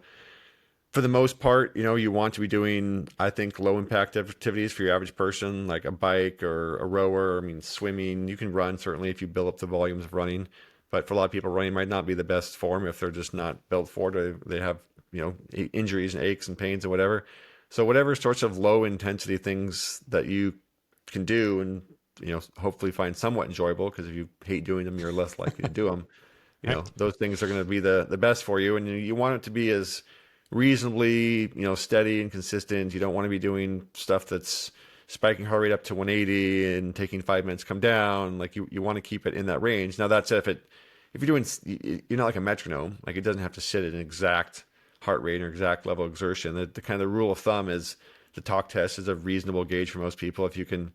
for the most part, you want to be doing, I think, low impact activities for your average person, like a bike or a rower. I mean, swimming, you can run certainly if you build up the volumes of running. But for a lot of people, running might not be the best form if they're just not built for it. They have, injuries and aches and pains and whatever. So whatever sorts of low intensity things that you can do and, hopefully find somewhat enjoyable, because if you hate doing them, you're less likely to do them. Those things are going to be the best for you. And you want it to be as reasonably, steady and consistent. You don't want to be doing stuff that's spiking heart rate up to 180 and taking 5 minutes to come down. Like you want to keep it in that range. Now that said, if you're doing, you're not like a metronome, like it doesn't have to sit at an exact heart rate or exact level of exertion. The kind of the rule of thumb is the talk test is a reasonable gauge for most people. If you can,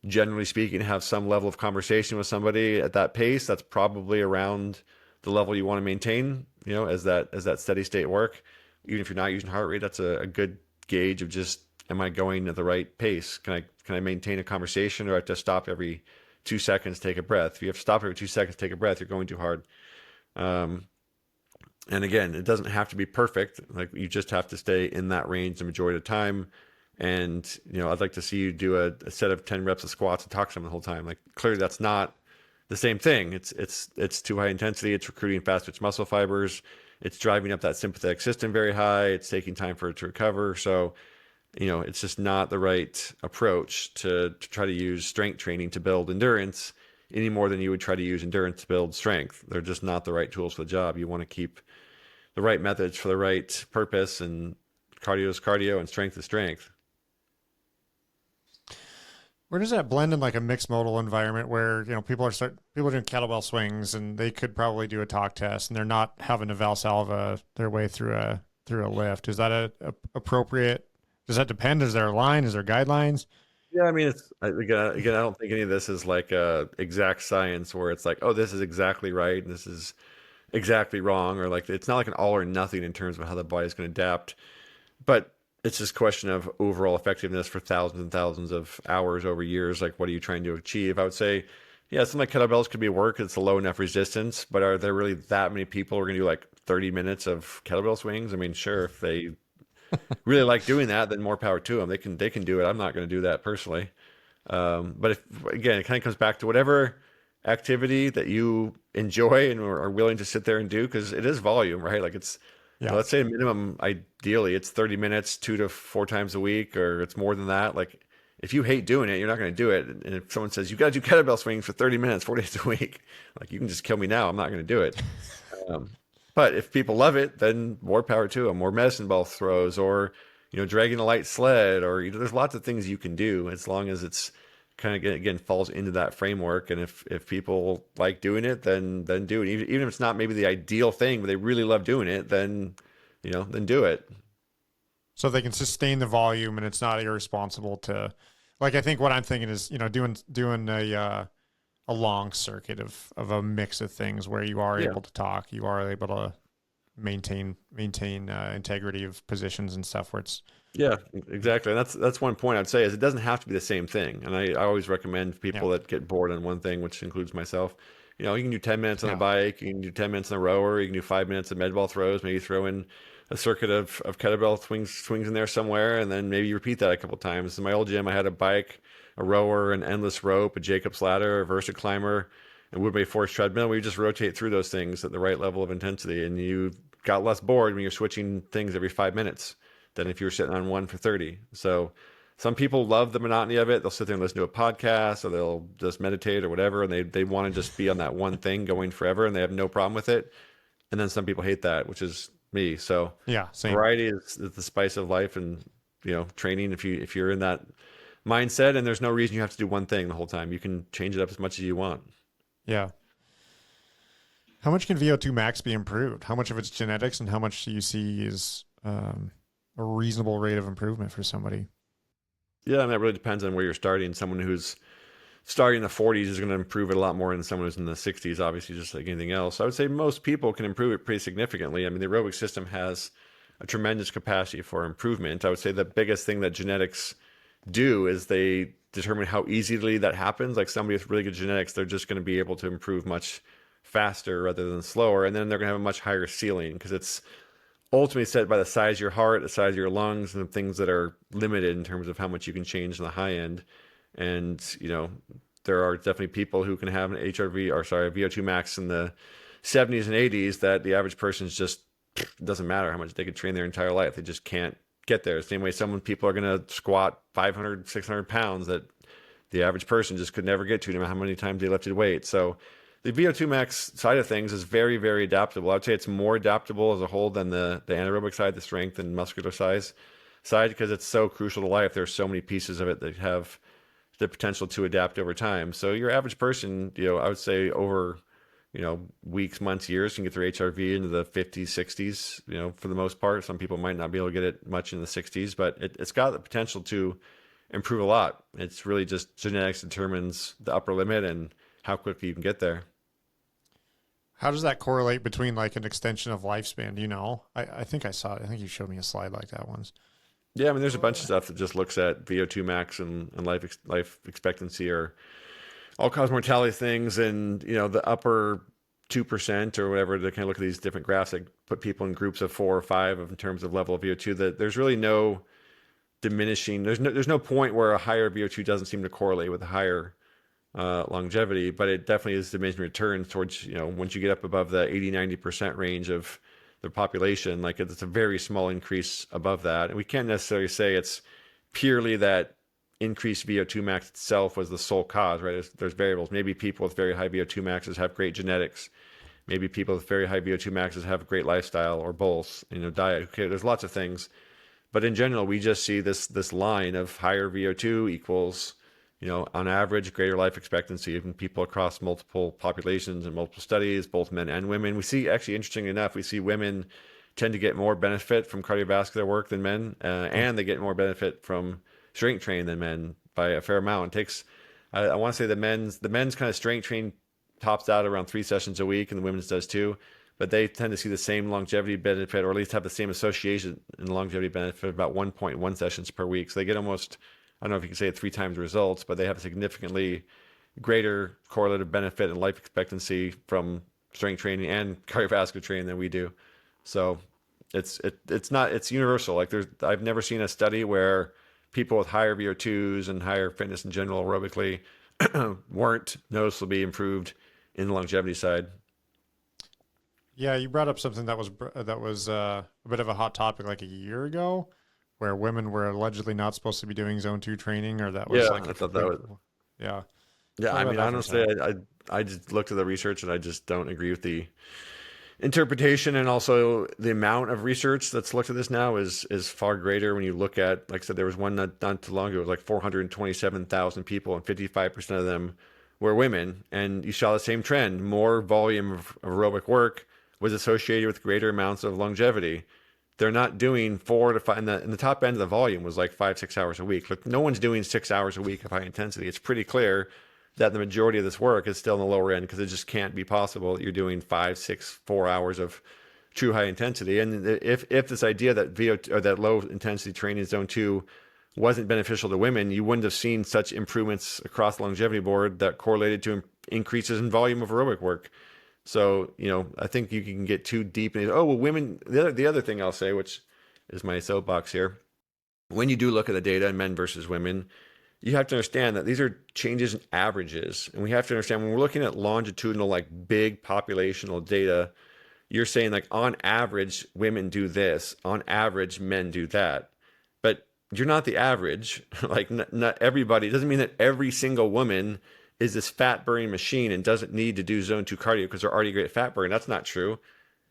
generally speaking, have some level of conversation with somebody at that pace, that's probably around the level you want to maintain, as that steady state work. Even if you're not using heart rate, that's a good gauge of just, am I going at the right pace? Can I maintain a conversation, or I have to stop every 2 seconds, take a breath? If you have to stop every 2 seconds, take a breath, you're going too hard. And again, it doesn't have to be perfect. Like, you just have to stay in that range the majority of the time. And, I'd like to see you do a set of 10 reps of squats and talk to them the whole time. Like, clearly that's not the same thing. It's too high intensity. It's recruiting fast twitch muscle fibers. It's driving up that sympathetic system very high. It's taking time for it to recover. So, it's just not the right approach to try to use strength training to build endurance any more than you would try to use endurance to build strength. They're just not the right tools for the job. You want to keep the right methods for the right purpose, and cardio is cardio and strength is strength. Where does that blend in like a mixed modal environment where, people are doing kettlebell swings and they could probably do a talk test and they're not having to Valsalva their way through a lift? Is that a appropriate? Does that depend? Is there a line? Is there guidelines? Yeah, I mean, again, I don't think any of this is like a exact science where it's like, oh, this is exactly right and this is exactly wrong, or like it's not like an all or nothing in terms of how the body's going to adapt. But it's just a question of overall effectiveness for thousands and thousands of hours over years. Like, what are you trying to achieve? I would say, yeah, some like kettlebells could be work. It's a low enough resistance, but are there really that many people who are going to do like 30 minutes of kettlebell swings? I mean, sure, if they really like doing that, then more power to them. They can do it. I'm not going to do that personally. But if, again, it kind of comes back to whatever activity that you enjoy and are willing to sit there and do, because it is volume, right? Like it's, Yeah. let's say a minimum, ideally, it's 30 minutes, 2 to 4 times a week, or it's more than that. Like if you hate doing it, you're not going to do it. And if someone says, you got to do kettlebell swings for 30 minutes, 4 days a week, like you can just kill me now. I'm not going to do it. Um, but if people love it, then more power to them. More medicine ball throws, or dragging a light sled, or there's lots of things you can do as long as it's kind of again falls into that framework. And if people like doing it, then do it. Even if it's not maybe the ideal thing, but they really love doing it, then then do it. So they can sustain the volume and it's not irresponsible to, like, I think what I'm thinking is, doing a long circuit of a mix of things where you are Yeah. able to talk, you are able to maintain integrity of positions and stuff where it's, Yeah, exactly. And that's one point I'd say is it doesn't have to be the same thing. And I always recommend people that get bored on one thing, which includes myself. You can do 10 minutes on a bike, you can do 10 minutes on a rower, you can do 5 minutes of med ball throws, maybe throw in a circuit of kettlebell swings in there somewhere, and then maybe you repeat that a couple times. In my old gym, I had a bike, a rower, an endless rope, a Jacob's ladder, a Versa climber, and Woodway force treadmill. We just rotate through those things at the right level of intensity, and you got less bored when you're switching things every 5 minutes than if you were sitting on one for 30. So some people love the monotony of it. They'll sit there and listen to a podcast, or they'll just meditate or whatever, and they want to just be on that one thing going forever, and they have no problem with it. And then some people hate that, which is me. So yeah, same. variety is the spice of life, and training. If you're in that mindset, and there's no reason you have to do one thing the whole time, you can change it up as much as you want. Yeah. How much can VO2 max be improved? How much of it's genetics, and how much do you see is a reasonable rate of improvement for somebody? Yeah, and that really depends on where you're starting. Someone who's starting in the 40s is going to improve it a lot more than someone who's in the 60s, obviously, just like anything else. I would say most people can improve it pretty significantly. I mean, the aerobic system has a tremendous capacity for improvement. I would say the biggest thing that genetics do is they determine how easily that happens. Like somebody with really good genetics, they're just going to be able to improve much faster rather than slower. And then they're going to have a much higher ceiling, because it's ultimately set by the size of your heart, the size of your lungs, and the things that are limited in terms of how much you can change in the high end. And, there are definitely people who can have an a VO2 max in the 70s and 80s that the average person's just, doesn't matter how much they could train their entire life. They just can't get there. The same way people are going to squat 500, 600 pounds that the average person just could never get to, no matter how many times they lifted weight. So the VO2 max side of things is very, very adaptable. I would say it's more adaptable as a whole than the anaerobic side, the strength and muscular side, because it's so crucial to life. There's so many pieces of it that have the potential to adapt over time. So your average person, I would say over, weeks, months, years, can get their HRV into the 50s, 60s, for the most part. Some people might not be able to get it much in the 60s, but it's got the potential to improve a lot. It's really just genetics determines the upper limit and how quickly you can get there. How does that correlate between like an extension of lifespan? I think I saw it. I think you showed me a slide like that once. Yeah, I mean, there's a bunch of stuff that just looks at VO2 max and life expectancy, or all-cause mortality things, and the upper 2% or whatever. They kind of look at these different graphs that put people in groups of 4 or 5 in terms of level of VO2. That there's really no diminishing. There's no point where a higher VO2 doesn't seem to correlate with a higher longevity, but it definitely is diminishing returns towards, once you get up above the 80-90% range of the population, like it's a very small increase above that. And we can't necessarily say it's purely that increased VO2 max itself was the sole cause, right? There's variables. Maybe people with very high VO2 maxes have great genetics. Maybe people with very high VO2 maxes have a great lifestyle, or both, diet. Okay, there's lots of things. But in general, we just see this line of higher VO2 equals, on average, greater life expectancy in people across multiple populations and multiple studies, both men and women. We see, actually, interestingly enough, we see women tend to get more benefit from cardiovascular work than men, and they get more benefit from strength training than men by a fair amount. It takes, I want to say the men's kind of strength training tops out around 3 sessions a week, and the women's does too. But they tend to see the same longevity benefit, or at least have the same association in longevity benefit, about 1.1 sessions per week. So they get almost, I don't know if you can say it 3 times the results, but they have a significantly greater correlative benefit in life expectancy from strength training and cardiovascular training than we do. So it's universal. Like I've never seen a study where people with higher VO2s and higher fitness in general aerobically weren't noticeably improved in the longevity side. Yeah, you brought up something that was a bit of a hot topic like a year ago, where women were allegedly not supposed to be doing zone 2 training, or that was I thought that was. Yeah. Yeah, I mean, honestly, I just looked at the research and I just don't agree with the interpretation, and also the amount of research that's looked at this now is far greater. When you look at, like I said, there was one not too long ago, it was like 427,000 people, and 55% of them were women, and you saw the same trend. More volume of aerobic work was associated with greater amounts of longevity. They're not doing 4 to 5, and the top end of the volume was like 5-6 hours a week. Look, no one's doing 6 hours a week of high intensity. It's pretty clear that the majority of this work is still in the lower end, because it just can't be possible that you're doing 5, 6, 4 hours of true high intensity. And if this idea that VO2 or that low intensity training zone 2 wasn't beneficial to women, you wouldn't have seen such improvements across the longevity board that correlated to increases in volume of aerobic work. So, I think you can get too deep in, women, the other thing I'll say, which is my soapbox here, when you do look at the data in men versus women, you have to understand that these are changes in averages. And we have to understand, when we're looking at longitudinal, like big populational data, you're saying like on average, women do this, on average, men do that. But you're not the average. Like not everybody, it doesn't mean that every single woman is this fat burning machine and doesn't need to do zone 2 cardio because they're already great at fat burning. That's not true.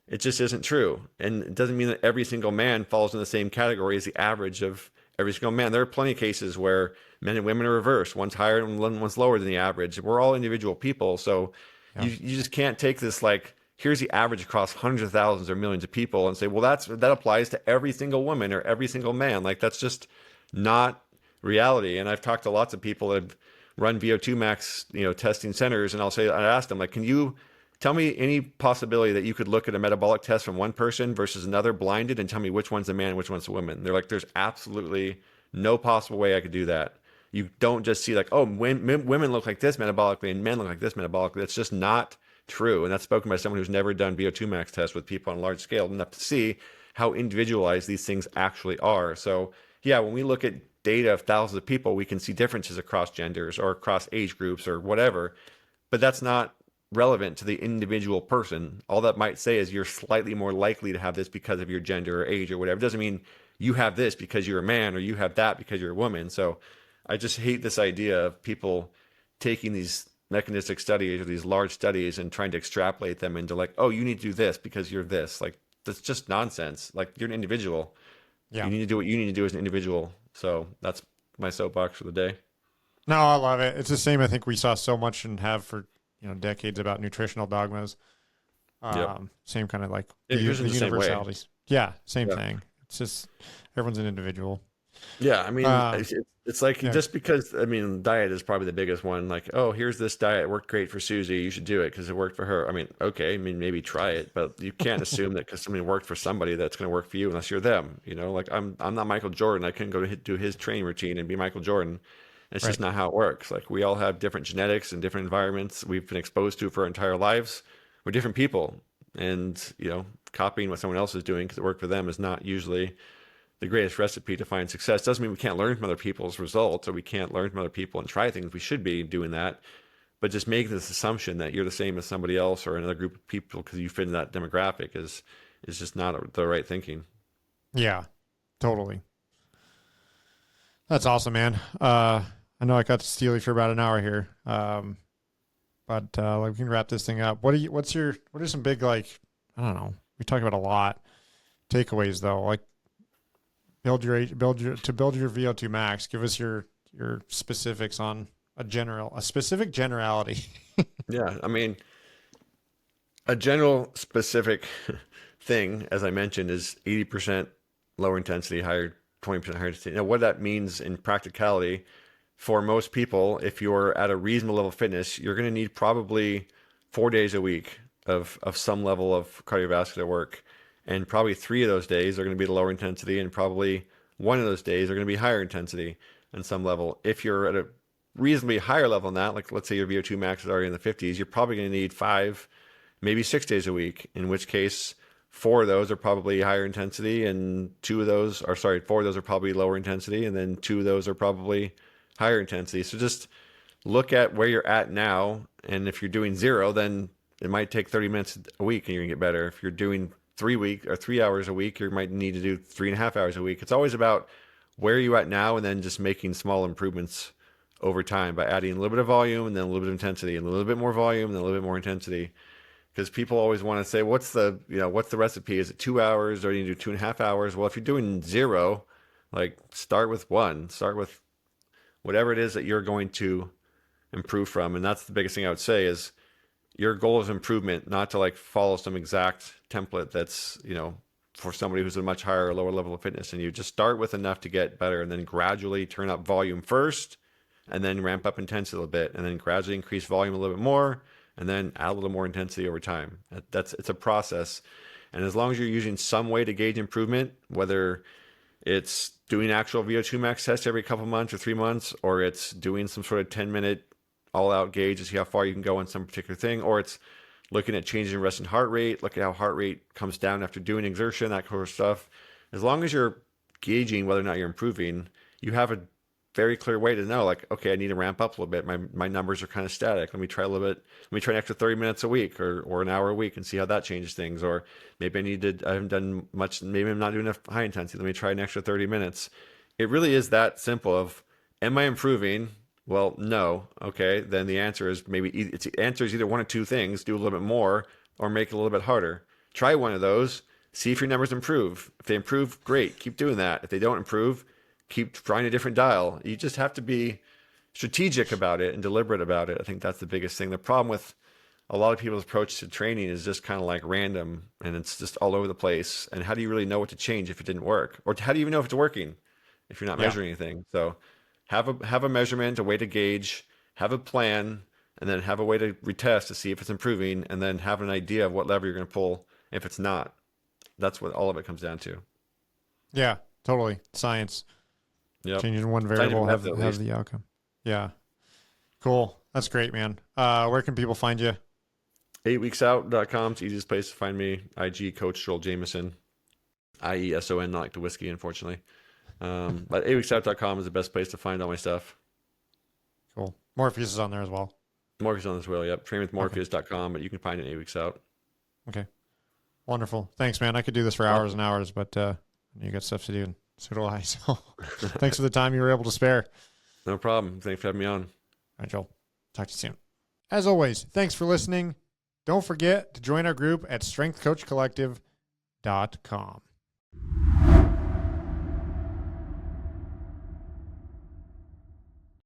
It just isn't true. And it doesn't mean that every single man falls in the same category as the average of every single man. There are plenty of cases where men and women are reversed. One's higher and one's lower than the average. We're all individual people. So you just can't take this like, here's the average across hundreds of thousands or millions of people and say, well, that applies to every single woman or every single man. Like, that's just not reality. And I've talked to lots of people that have run VO2 max, testing centers. And I asked them, like, can you tell me any possibility that you could look at a metabolic test from one person versus another blinded and tell me which one's a man and which one's a woman? They're like, there's absolutely no possible way I could do that. You don't just see like, women look like this metabolically and men look like this metabolically. That's just not true. And that's spoken by someone who's never done VO2 max tests with people on a large scale, enough to see how individualized these things actually are. So yeah, when we look at data of thousands of people, we can see differences across genders or across age groups or whatever, but that's not relevant to the individual person. All that might say is you're slightly more likely to have this because of your gender or age or whatever. It doesn't mean you have this because you're a man or you have that because you're a woman. So I just hate this idea of people taking these mechanistic studies or these large studies and trying to extrapolate them into like, oh, you need to do this because you're this. Like, that's just nonsense. Like, you're an individual. Yeah. You need to do what you need to do as an individual. So that's my soapbox for the day. No, I love it. It's the same. I think we saw so much and have for decades about nutritional dogmas. Same kind of like the universalities. Yeah, same thing. It's just everyone's an individual. Yeah, I mean, it's like just because, diet is probably the biggest one. Like, oh, here's this diet, it worked great for Susie, you should do it because it worked for her. Okay, maybe try it, but you can't assume that because something worked for somebody that's going to work for you unless you're them. Like I'm not Michael Jordan. I couldn't go to do his training routine and be Michael Jordan. It's just not how it works. Like, we all have different genetics and different environments we've been exposed to for our entire lives. We're different people, and copying what someone else is doing because it worked for them is not usually the greatest recipe to find success. Doesn't mean we can't learn from other people's results or we can't learn from other people and try things. We should be doing that. but just making this assumption that you're the same as somebody else or another group of people because you fit in that demographic is just not the right thinking. Yeah, totally. That's awesome, man. I know I got to steal you for about an hour here. But like we can wrap this thing up. What are some big, like, I don't know, we talk about a lot takeaways though, like build your VO2 max. Give us your specifics on a specific generality. Yeah, I mean, a general specific thing, as I mentioned, is 80% lower intensity, 20% higher intensity. Now, what that means in practicality, for most people, if you're at a reasonable level of fitness, you're going to need probably 4 days a week of some level of cardiovascular work. And probably 3 of those days are going to be the lower intensity, and probably 1 of those days are going to be higher intensity on some level. If you're at a reasonably higher level than that, like let's say your VO2 max is already in the 50s, you're probably going to need 5, maybe 6 days a week, in which case 4 of those are probably higher intensity, and 4 of those are probably lower intensity, and then 2 of those are probably higher intensity. So just look at where you're at now, and if you're doing 0, then it might take 30 minutes a week and you're gonna get better. If you're doing 3 hours a week, you might need to do 3.5 hours a week. It's always about where you at now, and then just making small improvements over time by adding a little bit of volume and then a little bit of intensity, and a little bit more volume and then a little bit more intensity. Because people always want to say, what's the recipe? Is it 2 hours, or do you do 2.5 hours? Well, if you're doing 0, like start with 1, start with whatever it is that you're going to improve from. And that's the biggest thing I would say is your goal is improvement, not to like follow some exact template that's, for somebody who's a much higher or lower level of fitness. And you just start with enough to get better, and then gradually turn up volume first, and then ramp up intensity a little bit, and then gradually increase volume a little bit more, and then add a little more intensity over time. It's a process. And as long as you're using some way to gauge improvement, whether it's doing actual VO2 max tests every couple months or 3 months, or it's doing some sort of 10-minute all-out gauge to see how far you can go on some particular thing, or it's looking at changing resting heart rate, look at how heart rate comes down after doing exertion, that kind of stuff. As long as you're gauging whether or not you're improving, you have a very clear way to know, like, okay, I need to ramp up a little bit. My numbers are kind of static. Let me try a little bit. Let me try an extra 30 minutes a week or an hour a week and see how that changes things. Or maybe I haven't done much. Maybe I'm not doing enough high intensity. Let me try an extra 30 minutes. It really is that simple of, am I improving? Well, no. Okay. Then the answer is either one of 2 things: do a little bit more or make it a little bit harder. Try one of those. See if your numbers improve. If they improve, great. Keep doing that. If they don't improve, keep trying a different dial. You just have to be strategic about it and deliberate about it. I think that's the biggest thing. The problem with a lot of people's approach to training is just kind of like random, and it's just all over the place. And how do you really know what to change if it didn't work? Or how do you even know if it's working if you're not measuring anything? So have a measurement, a way to gauge, have a plan, and then have a way to retest to see if it's improving, and then have an idea of what lever you're going to pull if it's not. That's what all of it comes down to. Yeah, totally. Science. Yep. Changing one variable have the outcome. Yeah. Cool. That's great, man. Where can people find you? 8weeksout.com. It's the easiest place to find me. IG Coach Joel Jamieson. IESON, not like the whiskey, unfortunately. But 8weeksout.com is the best place to find all my stuff. Cool. Morpheus is on there as well. Morpheus on as well, yep. Trainwithmorpheus.com, but you can find it 8 Weeks Out. Okay. Wonderful. Thanks, man. I could do this for hours and hours, but you got stuff to do, and so do I. So thanks for the time you were able to spare. No problem. Thanks for having me on. All right, Joel. Talk to you soon. As always, thanks for listening. Don't forget to join our group at strengthcoachcollective.com.